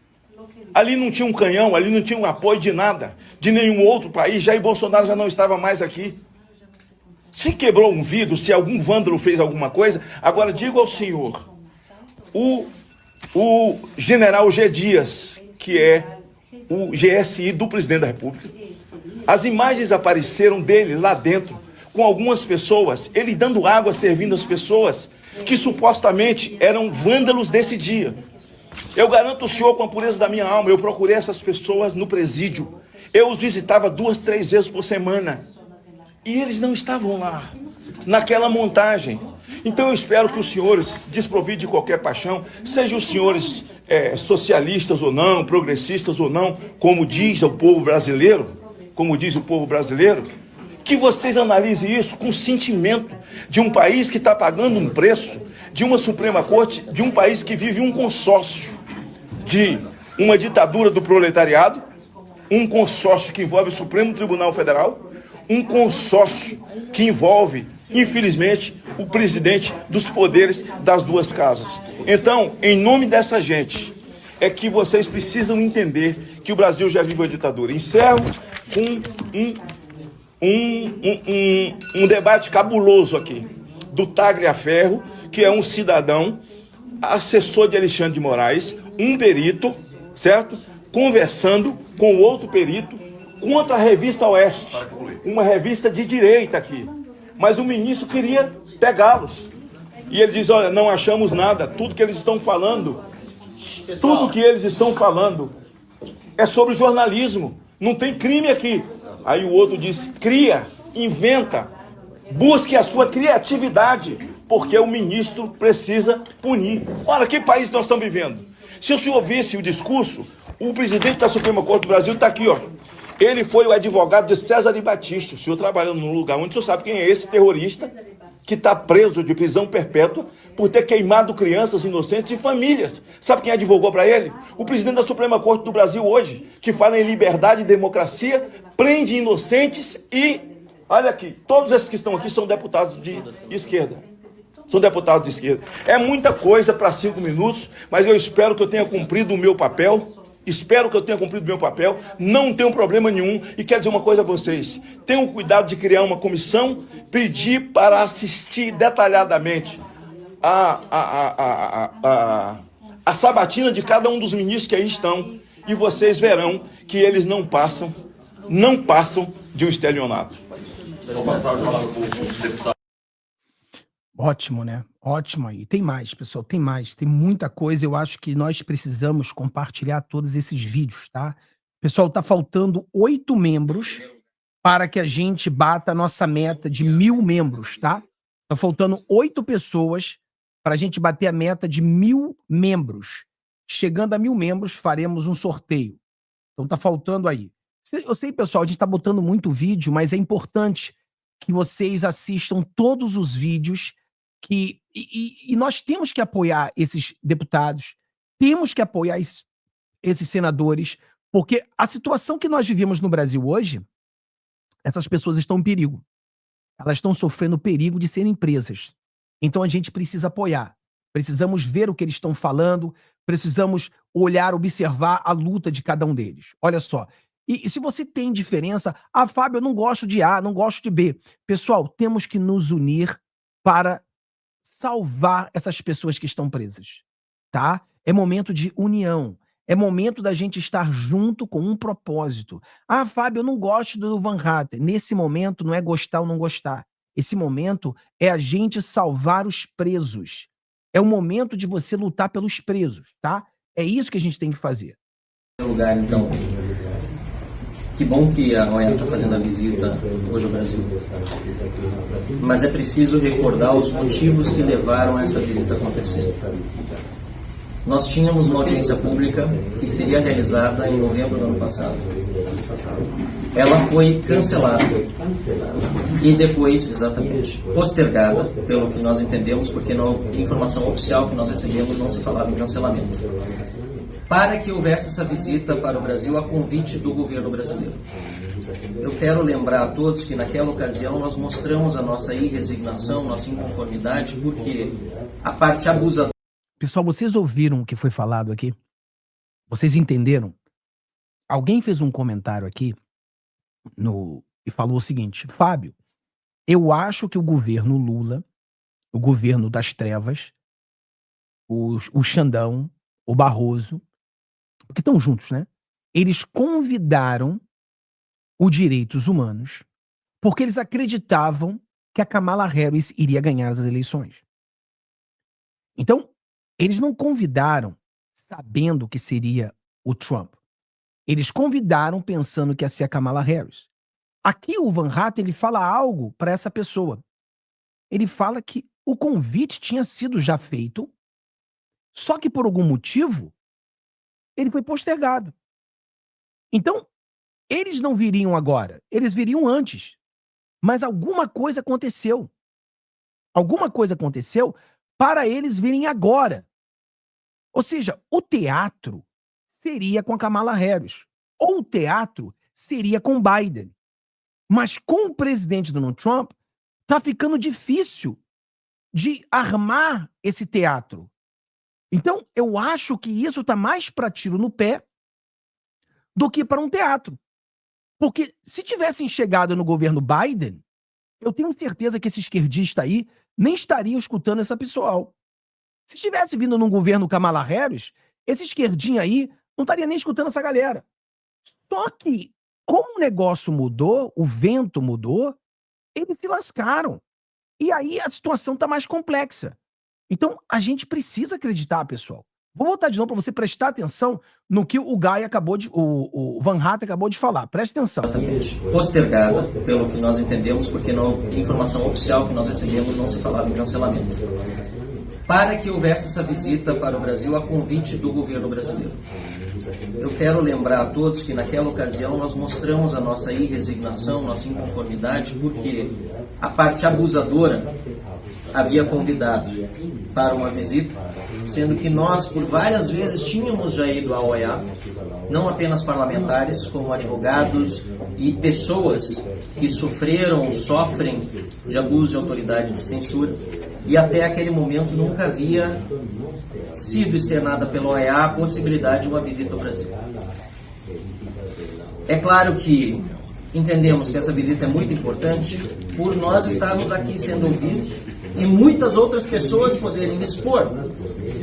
Ali não tinha um canhão, ali não tinha um apoio de nada, de nenhum outro país. Jair Bolsonaro já não estava mais aqui. Se quebrou um vidro, se algum vândalo fez alguma coisa, agora digo ao senhor, o general G. Dias, que é o GSI do presidente da República, as imagens apareceram dele lá dentro, com algumas pessoas, ele dando água, servindo as pessoas, que supostamente eram vândalos desse dia. Eu garanto ao senhor, com a pureza da minha alma, eu procurei essas pessoas no presídio. Eu os visitava 2, 3 vezes por semana. E eles não estavam lá, naquela montagem. Então eu espero que os senhores, desprovidos de qualquer paixão, sejam os senhores socialistas ou não, progressistas ou não, como diz o povo brasileiro, que vocês analisem isso com sentimento de um país que está pagando um preço, de uma Suprema Corte, de um país que vive um consórcio de uma ditadura do proletariado, um consórcio que envolve o Supremo Tribunal Federal, um consórcio que envolve, infelizmente, o presidente dos poderes das duas casas. Então, em nome dessa gente, é que vocês precisam entender que o Brasil já vive uma ditadura. Encerro com um debate cabuloso aqui, do Tagliaferro, que é um cidadão, assessor de Alexandre de Moraes, um perito, certo? Conversando com outro perito contra a revista Oeste, uma revista de direita aqui. Mas o ministro queria pegá-los. E ele diz, olha, não achamos nada, tudo que eles estão falando é sobre jornalismo, não tem crime aqui. Aí o outro diz, cria, inventa, busque a sua criatividade, porque o ministro precisa punir. Olha, que país nós estamos vivendo? Se o senhor visse o discurso, o presidente da Suprema Corte do Brasil está aqui, ó. Ele foi o advogado de César de Batista, o senhor trabalhando num lugar onde o senhor sabe quem é esse terrorista que está preso de prisão perpétua por ter queimado crianças inocentes e famílias. Sabe quem advogou para ele? O presidente da Suprema Corte do Brasil hoje, que fala em liberdade e democracia, prende inocentes e, olha aqui, todos esses que estão aqui são deputados de esquerda. São deputados de esquerda. É muita coisa para 5 minutos, mas eu espero que eu tenha cumprido o meu papel. Não tenho problema nenhum. E quero dizer uma coisa a vocês. Tenham cuidado de criar uma comissão, pedir para assistir detalhadamente a sabatina de cada um dos ministros que aí estão. E vocês verão que eles não passam de um estelionato. Ótimo, né? Ótimo aí. Tem mais, pessoal, tem mais. Tem muita coisa. Eu acho que nós precisamos compartilhar todos esses vídeos, tá? Pessoal, tá faltando 8 membros para que a gente bata a nossa meta de 1000 membros, tá? Tá faltando 8 pessoas para a gente bater a meta de 1000 membros. Chegando a 1000 membros, faremos um sorteio. Então tá faltando aí. Eu sei, pessoal, a gente tá botando muito vídeo, mas é importante que vocês assistam todos os vídeos e nós temos que apoiar esses deputados, temos que apoiar esses senadores, porque a situação que nós vivemos no Brasil hoje, essas pessoas estão em perigo. Elas estão sofrendo perigo de serem presas. Então a gente precisa apoiar. Precisamos ver o que eles estão falando, precisamos olhar, observar a luta de cada um deles. Olha só. E se você tem diferença, Fábio, eu não gosto de A, não gosto de B. Pessoal, temos que nos unir para salvar essas pessoas que estão presas, tá? É momento de união. É momento da gente estar junto com um propósito. Fábio, eu não gosto do Van Hatten. Nesse momento não é gostar ou não gostar. Esse momento é a gente salvar os presos. É o momento de você lutar pelos presos, tá? É isso que a gente tem que fazer. Lugar, então, que bom que a OEA está fazendo a visita hoje ao Brasil. Mas é preciso recordar os motivos que levaram a essa visita a acontecer. Nós tínhamos uma audiência pública que seria realizada em novembro do ano passado. Ela foi cancelada e depois, exatamente, postergada, pelo que nós entendemos, porque na informação oficial que nós recebemos não se falava em cancelamento, para que houvesse essa visita para o Brasil a convite do governo brasileiro. Eu quero lembrar a todos que naquela ocasião nós mostramos a nossa irresignação, nossa inconformidade, porque a parte abusadora... Pessoal, vocês ouviram o que foi falado aqui? Vocês entenderam? Alguém fez um comentário aqui e falou o seguinte: Fábio, eu acho que o governo Lula, o governo das trevas, o Xandão, o Barroso, que estão juntos, né? Eles convidaram os direitos humanos porque eles acreditavam que a Kamala Harris iria ganhar as eleições. Então, eles não convidaram sabendo que seria o Trump. Eles convidaram pensando que ia ser a Kamala Harris. Aqui o Van Hatten, ele fala algo para essa pessoa. Ele fala que o convite tinha sido já feito, só que por algum motivo ele foi postergado. Então, eles não viriam agora, eles viriam antes. Mas alguma coisa aconteceu. Alguma coisa aconteceu para eles virem agora. Ou seja, o teatro seria com a Kamala Harris, ou o teatro seria com Biden. Mas com o presidente Donald Trump, tá ficando difícil de armar esse teatro. Então, eu acho que isso tá mais para tiro no pé do que para um teatro. Porque se tivessem chegado no governo Biden, eu tenho certeza que esse esquerdista aí nem estaria escutando essa pessoal. Se tivesse vindo num governo Kamala Harris, esse esquerdinho aí não estaria nem escutando essa galera. Só que, como o negócio mudou, o vento mudou, eles se lascaram. E aí a situação está mais complexa. Então, a gente precisa acreditar, pessoal. Vou voltar de novo para você prestar atenção no que o Guy acabou de... O Van Hatten acabou de falar. Preste atenção. Exatamente. Postergada, pelo que nós entendemos, porque na informação oficial que nós recebemos não se falava em cancelamento. Para que houvesse essa visita para o Brasil a convite do governo brasileiro. Eu quero lembrar a todos que naquela ocasião nós mostramos a nossa irresignação, nossa inconformidade, porque a parte abusadora havia convidado para uma visita, sendo que nós por várias vezes tínhamos já ido à OEA, não apenas parlamentares, como advogados e pessoas que sofreram ou sofrem de abuso de autoridade de censura, e até aquele momento nunca havia sido externada pela OEA a possibilidade de uma visita ao Brasil. É claro que entendemos que essa visita é muito importante por nós estarmos aqui sendo ouvidos e muitas outras pessoas poderem expor,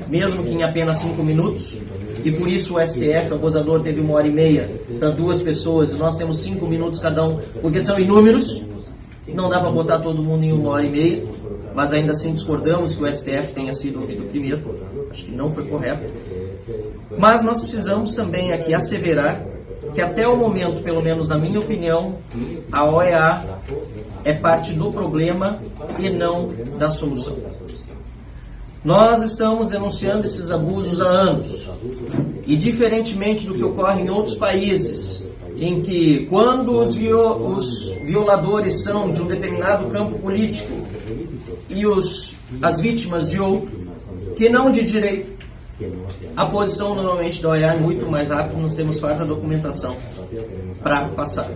mesmo que em apenas 5 minutos, e por isso o STF, o abusador, teve 1h30 para 2 pessoas, e nós temos 5 minutos cada um, porque são inúmeros, não dá para botar todo mundo em 1h30, mas ainda assim discordamos que o STF tenha sido ouvido primeiro, acho que não foi correto. Mas nós precisamos também aqui asseverar que até o momento, pelo menos na minha opinião, a OEA é parte do problema e não da solução. Nós estamos denunciando esses abusos há anos, e diferentemente do que ocorre em outros países, em que quando os violadores são de um determinado campo político e as vítimas de outro, que não de direito, a posição normalmente da OEA é muito mais rápida, nós temos farta documentação para passar.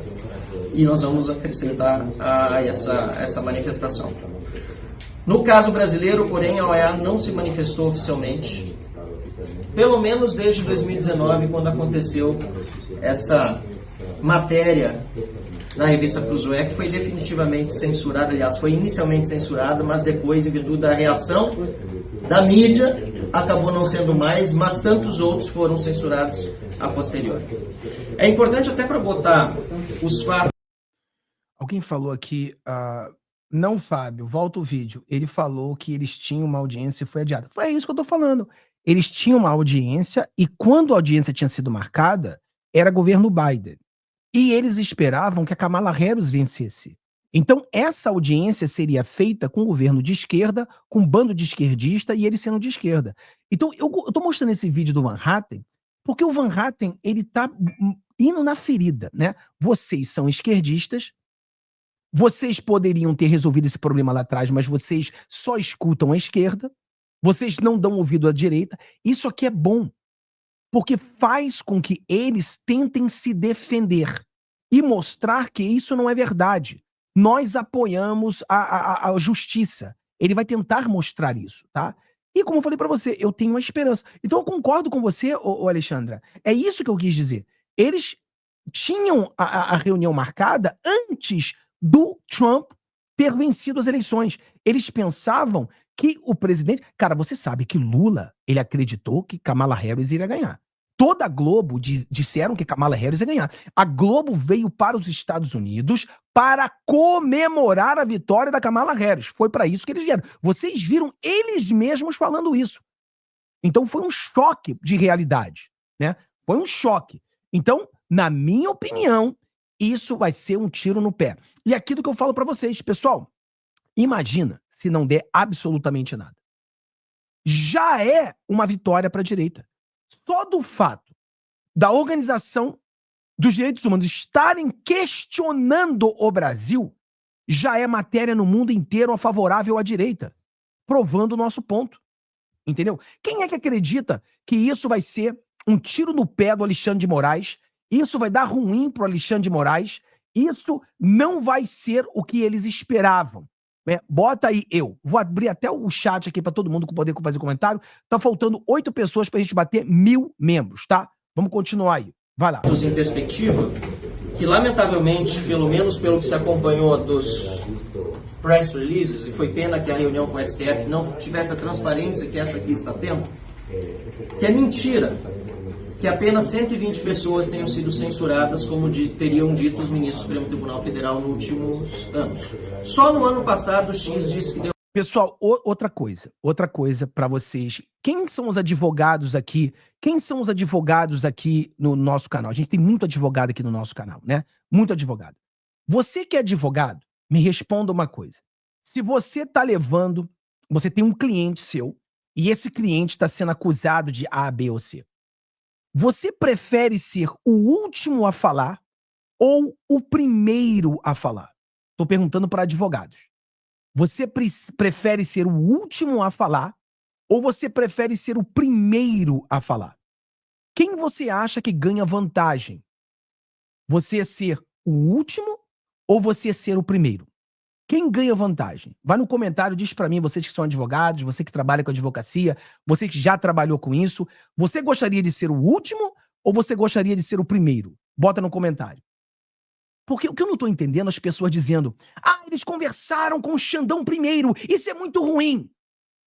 E nós vamos acrescentar a essa manifestação. No caso brasileiro, porém, a OEA não se manifestou oficialmente, pelo menos desde 2019, quando aconteceu essa matéria na revista Cruzoé, que foi definitivamente censurada, aliás, foi inicialmente censurada, mas depois, em virtude da reação da mídia, acabou não sendo mais, mas tantos outros foram censurados a posteriori. É importante até para botar os fatos. Alguém falou aqui, não, Fábio, volta o vídeo. Ele falou que eles tinham uma audiência e foi adiada. Foi isso que eu tô falando. Eles tinham uma audiência e quando a audiência tinha sido marcada, era governo Biden. E eles esperavam que a Kamala Harris vencesse. Então, essa audiência seria feita com o governo de esquerda, com um bando de esquerdista e eles sendo de esquerda. Então, eu tô mostrando esse vídeo do Van Hatten, porque o Van Hatten, ele tá indo na ferida, né? Vocês são esquerdistas, vocês poderiam ter resolvido esse problema lá atrás, mas vocês só escutam a esquerda, vocês não dão ouvido à direita. Isso aqui é bom, porque faz com que eles tentem se defender e mostrar que isso não é verdade. Nós apoiamos a justiça. Ele vai tentar mostrar isso, tá? E como eu falei pra você, eu tenho uma esperança. Então eu concordo com você, ô Alexandra. É isso que eu quis dizer. Eles tinham a reunião marcada antes do Trump ter vencido as eleições. Eles pensavam que o presidente... Cara, você sabe que Lula, ele acreditou que Kamala Harris iria ganhar. Toda a Globo disseram que Kamala Harris ia ganhar. A Globo veio para os Estados Unidos para comemorar a vitória da Kamala Harris. Foi para isso que eles vieram. Vocês viram eles mesmos falando isso. Então foi um choque de realidade, né? Foi um choque. Então, Na minha opinião, isso vai ser um tiro no pé. E aquilo que eu falo pra vocês, pessoal, imagina se não der absolutamente nada. Já é uma vitória pra direita. Só do fato da Organização dos Direitos Humanos estarem questionando o Brasil, já é matéria no mundo inteiro favorável à direita, provando o nosso ponto. Entendeu? Quem é que acredita que isso vai ser um tiro no pé do Alexandre de Moraes? Isso vai dar ruim pro Alexandre de Moraes? Isso não vai ser o que eles esperavam. Bota aí eu. Vou abrir até o chat aqui para todo mundo poder fazer comentário. Tá faltando 8 pessoas pra gente bater 1000 membros, tá? Vamos continuar aí. Vai lá. Em perspectiva, que lamentavelmente, pelo menos pelo que se acompanhou dos press releases, e foi pena que a reunião com o STF não tivesse a transparência que essa aqui está tendo, que é mentira que apenas 120 pessoas tenham sido censuradas, como teriam dito os ministros do Supremo Tribunal Federal nos últimos anos. Só no ano passado o X disse que deu... Pessoal, outra coisa para vocês. Quem são os advogados aqui? Quem são os advogados aqui no nosso canal? A gente tem muito advogado aqui no nosso canal, né? Muito advogado. Você que é advogado, me responda uma coisa. Se você tá levando, você tem um cliente seu e esse cliente está sendo acusado de A, B ou C. Você prefere ser o último a falar ou o primeiro a falar? Tô perguntando para advogados. Você prefere ser o último a falar ou você prefere ser o primeiro a falar? Quem você acha que ganha vantagem? Você ser o último ou você ser o primeiro? Quem ganha vantagem? Vai no comentário, diz pra mim, vocês que são advogados, você que trabalha com advocacia, você que já trabalhou com isso, você gostaria de ser o último ou você gostaria de ser o primeiro? Bota no comentário. Porque o que eu não tô entendendo, as pessoas dizendo, eles conversaram com o Xandão primeiro, isso é muito ruim.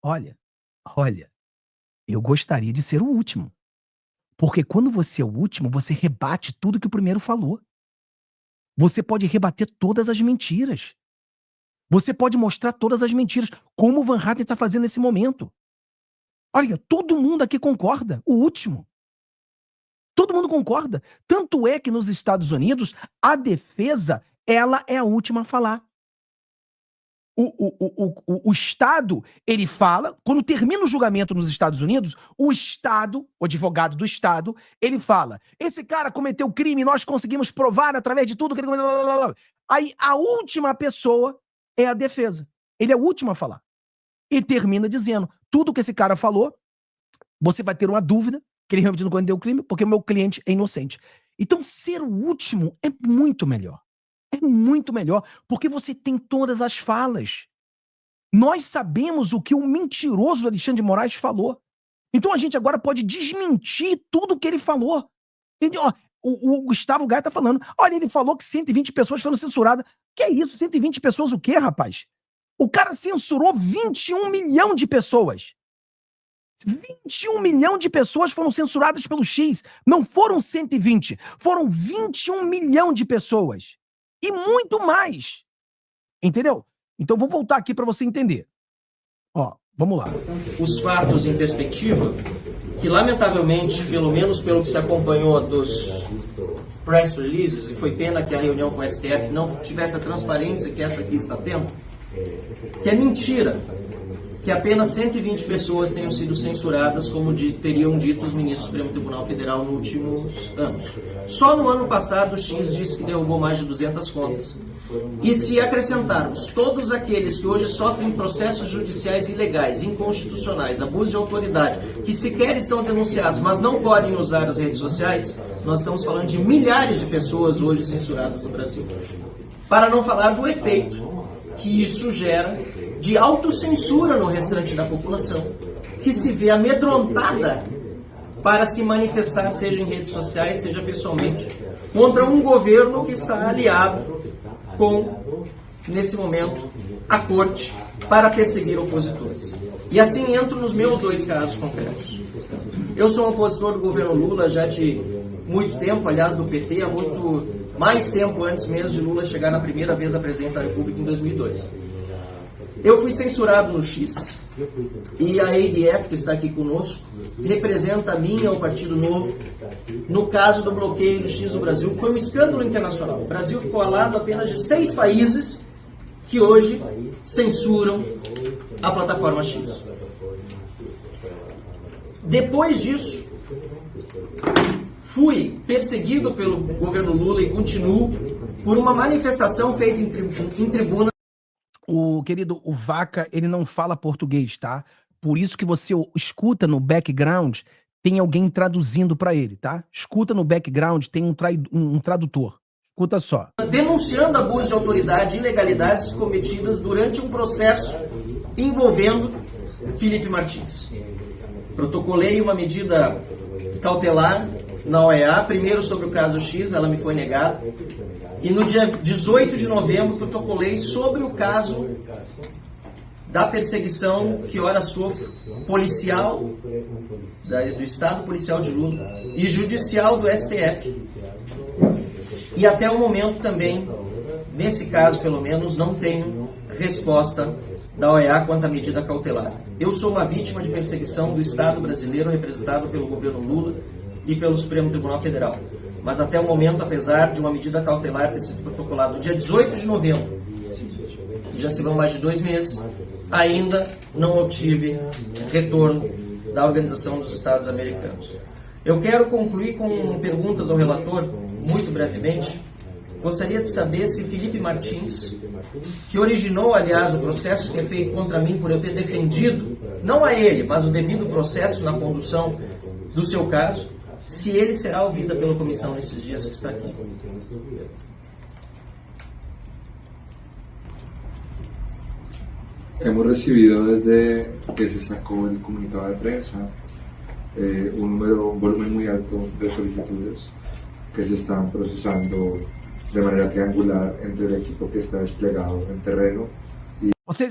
Olha, eu gostaria de ser o último. Porque quando você é o último, você rebate tudo que o primeiro falou. Você pode rebater todas as mentiras. Você pode mostrar todas as mentiras, como o Van Hatten está fazendo nesse momento. Olha, todo mundo aqui concorda, o último. Todo mundo concorda. Tanto é que nos Estados Unidos, a defesa, ela é a última a falar. O Estado, ele fala, quando termina o julgamento nos Estados Unidos, o Estado, o advogado do Estado, ele fala, esse cara cometeu crime, nós conseguimos provar através de tudo que ele... Aí a última pessoa é a defesa. Ele é o último a falar. E termina dizendo, tudo que esse cara falou, você vai ter uma dúvida que ele realmente não cometeu o crime, porque o meu cliente é inocente. Então, ser o último é muito melhor. É muito melhor, porque você tem todas as falas. Nós sabemos o que o mentiroso Alexandre de Moraes falou. Então a gente agora pode desmentir tudo o que ele falou. Entendeu? O Gustavo Gaia tá falando. Olha, ele falou que 120 pessoas foram censuradas. Que é isso? 120 pessoas o quê, rapaz? O cara censurou 21 milhões de pessoas. 21 milhões de pessoas foram censuradas pelo X. Não foram 120. Foram 21 milhões de pessoas. E muito mais. Entendeu? Então vou voltar aqui para você entender. Ó, vamos lá. Os fatos em perspectiva, que lamentavelmente, pelo menos pelo que se acompanhou dos press releases, e foi pena que a reunião com o STF não tivesse a transparência que essa aqui está tendo, que é mentira que apenas 120 pessoas tenham sido censuradas, como teriam dito os ministros do Supremo Tribunal Federal nos últimos anos. Só no ano passado o X disse que derrubou mais de 200 contas. E se acrescentarmos todos aqueles que hoje sofrem processos judiciais ilegais, inconstitucionais, abuso de autoridade, que sequer estão denunciados, mas não podem usar as redes sociais, nós estamos falando de milhares de pessoas hoje censuradas no Brasil. Para não falar do efeito que isso gera de autocensura no restante da população, que se vê amedrontada para se manifestar, seja em redes sociais, seja pessoalmente, contra um governo que está aliado com, nesse momento, a corte para perseguir opositores. E assim entro nos meus 2 casos concretos. Eu sou um opositor do governo Lula já de muito tempo, aliás, do PT, há muito mais tempo antes mesmo de Lula chegar na primeira vez à presidência da República em 2002. Eu fui censurado no X E a ADF, que está aqui conosco, representa a mim e ao Partido Novo no caso do bloqueio do X do Brasil, que foi um escândalo internacional. O Brasil ficou ao lado apenas de 6 países que hoje censuram a plataforma X. Depois disso, fui perseguido pelo governo Lula e continuo por uma manifestação feita em tribuna. O querido, o Vaca, ele não fala português, tá? Por isso que você escuta no background, tem alguém traduzindo para ele, tá? Escuta no background, tem um tradutor. Escuta só. Denunciando abuso de autoridade e ilegalidades cometidas durante um processo envolvendo Felipe Martins. Protocolei uma medida cautelar na OEA, primeiro sobre o caso X, ela me foi negada. E no dia 18 de novembro, protocolei sobre o caso da perseguição que ora sofre policial do Estado Policial de Lula e judicial do STF. E até o momento também, nesse caso pelo menos, não tenho resposta da OEA quanto à medida cautelar. Eu sou uma vítima de perseguição do Estado brasileiro representado pelo governo Lula e pelo Supremo Tribunal Federal. Mas até o momento, apesar de uma medida cautelar ter sido protocolada no dia 18 de novembro, já se vão mais de 2 meses, ainda não obtive retorno da Organização dos Estados Americanos. Eu quero concluir com perguntas ao relator, muito brevemente. Gostaria de saber se Felipe Martins, que originou, aliás, o processo que é feito contra mim por eu ter defendido, não a ele, mas o devido processo na condução do seu caso, se ele será ouvido pela comissão nesses dias que está aqui. Hemos recibido desde que se sacó el comunicado de prensa un volumen muy alto de solicitudes que se están procesando de maneira triangular entre o equipo que está desplegado em terreno.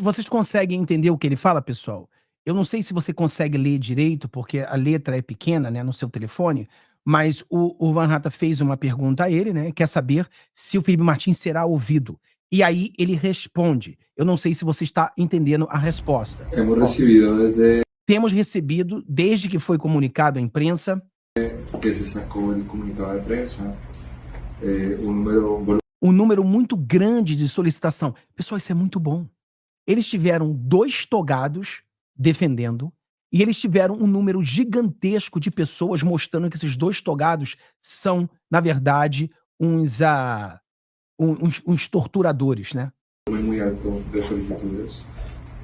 Vocês conseguem entender o que ele fala, pessoal? Eu não sei se você consegue ler direito, porque a letra é pequena, né, no seu telefone, mas o Van Hatta fez uma pergunta a ele, né, quer saber se o Felipe Martins será ouvido. E aí ele responde. Eu não sei se você está entendendo a resposta. Temos recebido, desde que foi comunicado à imprensa, que se sacou o comunicado de prensa, um número muito grande de solicitação. Pessoal, isso é muito bom. Eles tiveram 2 togados defendendo, e eles tiveram um número gigantesco de pessoas mostrando que esses 2 togados são, na verdade, uns torturadores, né? Muito alto de solicitudes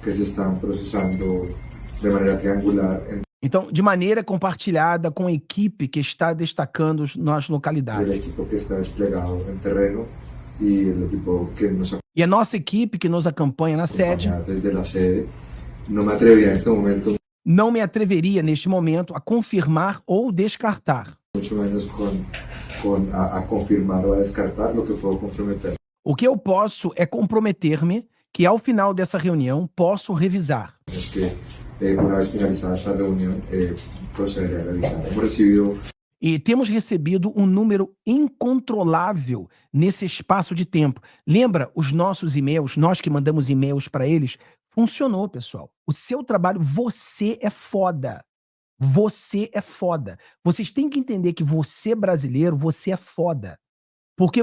que se estão processando de maneira triangular. Então, de maneira compartilhada com a equipe que está destacando nas localidades. A equipe que está desplegado em terreno e o equipo que nos E a nossa equipe que nos acompanha na sede. Desde a sede, não me atreveria neste momento. Não me atreveria neste momento a confirmar ou descartar. Muito menos a confirmar ou a descartar o que eu posso comprometer. O que eu posso é comprometer-me que ao final dessa reunião posso revisar. Uma vez finalizada esta reunião, procederei a revisar. Hemos recebido. E temos recebido um número incontrolável nesse espaço de tempo. Lembra os nossos e-mails, nós que mandamos e-mails para eles? Funcionou, pessoal. O seu trabalho, você é foda. Você é foda. Vocês têm que entender que você, brasileiro, você é foda. Porque,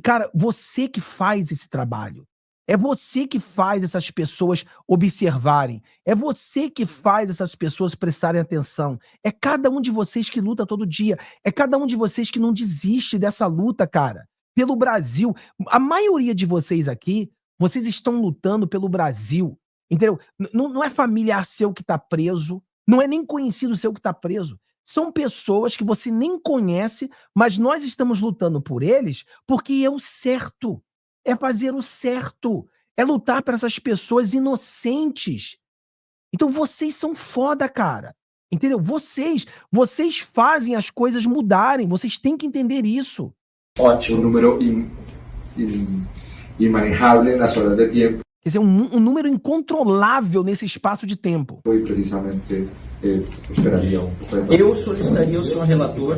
cara, você que faz esse trabalho. É você que faz essas pessoas observarem. É você que faz essas pessoas prestarem atenção. É cada um de vocês que luta todo dia. É cada um de vocês que não desiste dessa luta, cara. Pelo Brasil. A maioria de vocês aqui, vocês estão lutando pelo Brasil. Entendeu? Não é familiar seu que tá preso. Não é nem conhecido seu que tá preso. São pessoas que você nem conhece, mas nós estamos lutando por eles porque é o certo. É fazer o certo. É lutar para essas pessoas inocentes. Então vocês são foda, cara. Entendeu? Vocês fazem as coisas mudarem. Vocês têm que entender isso. Ótimo. Um número imanejável nas horas de tempo. Quer dizer, um número incontrolável nesse espaço de tempo. Foi precisamente esperaria um pouco. Eu solicitaria ao senhor relator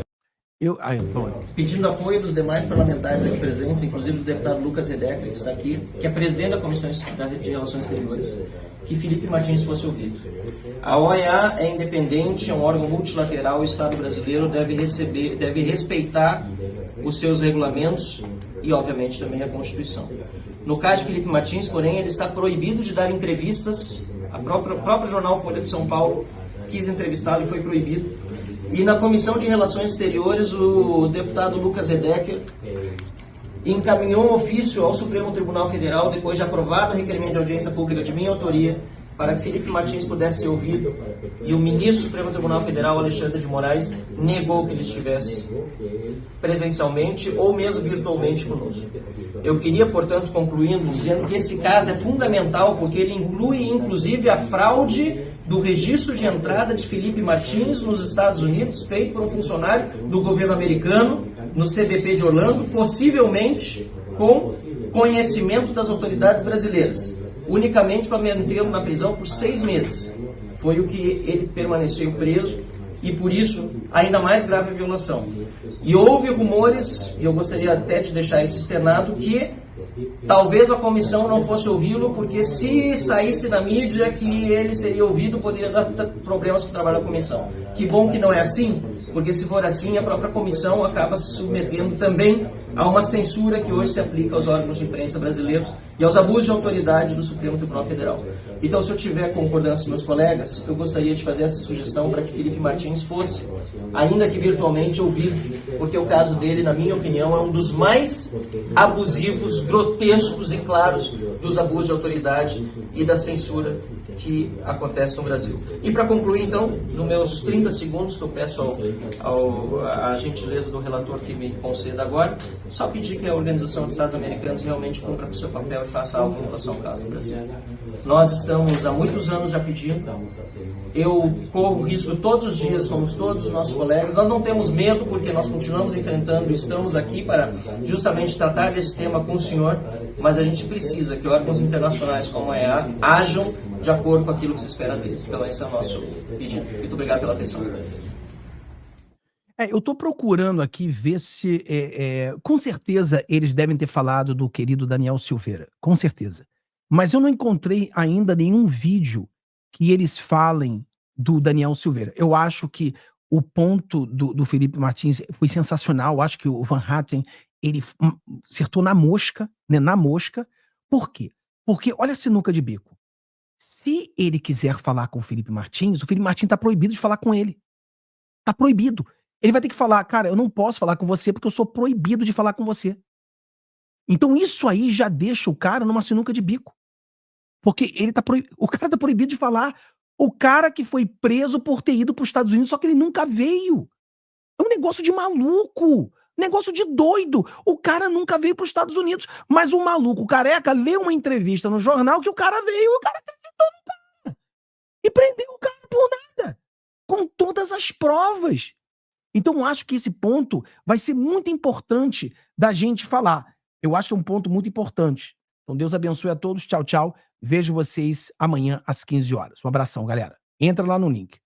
Então, pedindo apoio dos demais parlamentares aqui presentes, inclusive do deputado Lucas Redecker, que está aqui, que é presidente da Comissão de Relações Exteriores, que Felipe Martins fosse ouvido. A OEA é independente, é um órgão multilateral, o Estado brasileiro deve respeitar os seus regulamentos e, obviamente, também a Constituição. No caso de Felipe Martins, porém, ele está proibido de dar entrevistas. O próprio jornal Folha de São Paulo quis entrevistá-lo e foi proibido. E na Comissão de Relações Exteriores, o deputado Lucas Redecker encaminhou um ofício ao Supremo Tribunal Federal, depois de aprovado o requerimento de audiência pública de minha autoria, para que Felipe Martins pudesse ser ouvido, e o ministro do Supremo Tribunal Federal, Alexandre de Moraes, negou que ele estivesse presencialmente ou mesmo virtualmente conosco. Eu queria, portanto, concluindo, dizendo que esse caso é fundamental, porque ele inclui, inclusive, a fraude do registro de entrada de Felipe Martins nos Estados Unidos, feito por um funcionário do governo americano, no CBP de Orlando, possivelmente com conhecimento das autoridades brasileiras, unicamente para mantê-lo na prisão por 6 meses. Foi o que ele permaneceu preso e, por isso, ainda mais grave a violação. E houve rumores, e eu gostaria até de deixar isso externado, que talvez a comissão não fosse ouvi-lo, porque se saísse na mídia que ele seria ouvido, poderia dar problemas para o trabalho da comissão. Que bom que não é assim, porque se for assim, a própria comissão acaba se submetendo também a uma censura que hoje se aplica aos órgãos de imprensa brasileiros e aos abusos de autoridade do Supremo Tribunal Federal. Então, se eu tiver concordância dos meus colegas, eu gostaria de fazer essa sugestão para que Felipe Martins fosse, ainda que virtualmente, ouvido, porque o caso dele, na minha opinião, é um dos mais abusivos, grotescos e claros dos abusos de autoridade e da censura que acontece no Brasil. E para concluir, então, nos meus 30 segundos, que eu peço à gentileza do relator que me conceda agora, só pedir que a Organização de Estados Americanos realmente cumpra com o seu papel e faça algo em relação ao caso do Brasil. Nós estamos há muitos anos já pedindo, eu corro risco todos os dias, como todos os nossos colegas, nós não temos medo porque nós continuamos enfrentando e estamos aqui para justamente tratar desse tema com o senhor, mas a gente precisa que órgãos internacionais como a EA ajam de acordo com aquilo que se espera deles. Então esse é o nosso pedido. Muito obrigado pela atenção. Eu estou procurando aqui ver se, com certeza, eles devem ter falado do querido Daniel Silveira, com certeza. Mas eu não encontrei ainda nenhum vídeo que eles falem do Daniel Silveira. Eu acho que o ponto do Felipe Martins foi sensacional. Eu acho que o Van Hatten, ele acertou na mosca, né? Na mosca. Por quê? Porque, olha a sinuca de bico. Se ele quiser falar com o Felipe Martins está proibido de falar com ele. Está proibido. Ele vai ter que falar, cara, eu não posso falar com você porque eu sou proibido de falar com você. Então isso aí já deixa o cara numa sinuca de bico. Porque o cara tá proibido de falar. O cara que foi preso por ter ido para os Estados Unidos, só que ele nunca veio. É um negócio de maluco. Negócio de doido. O cara nunca veio para os Estados Unidos. Mas o maluco, o careca, leu uma entrevista no jornal que o cara veio, o cara acreditou no cara. E prendeu o cara por nada. Com todas as provas. Então eu acho que esse ponto vai ser muito importante da gente falar. Eu acho que é um ponto muito importante. Então Deus abençoe a todos. Tchau, tchau. Vejo vocês amanhã às 15 horas. Um abração, galera. Entra lá no link.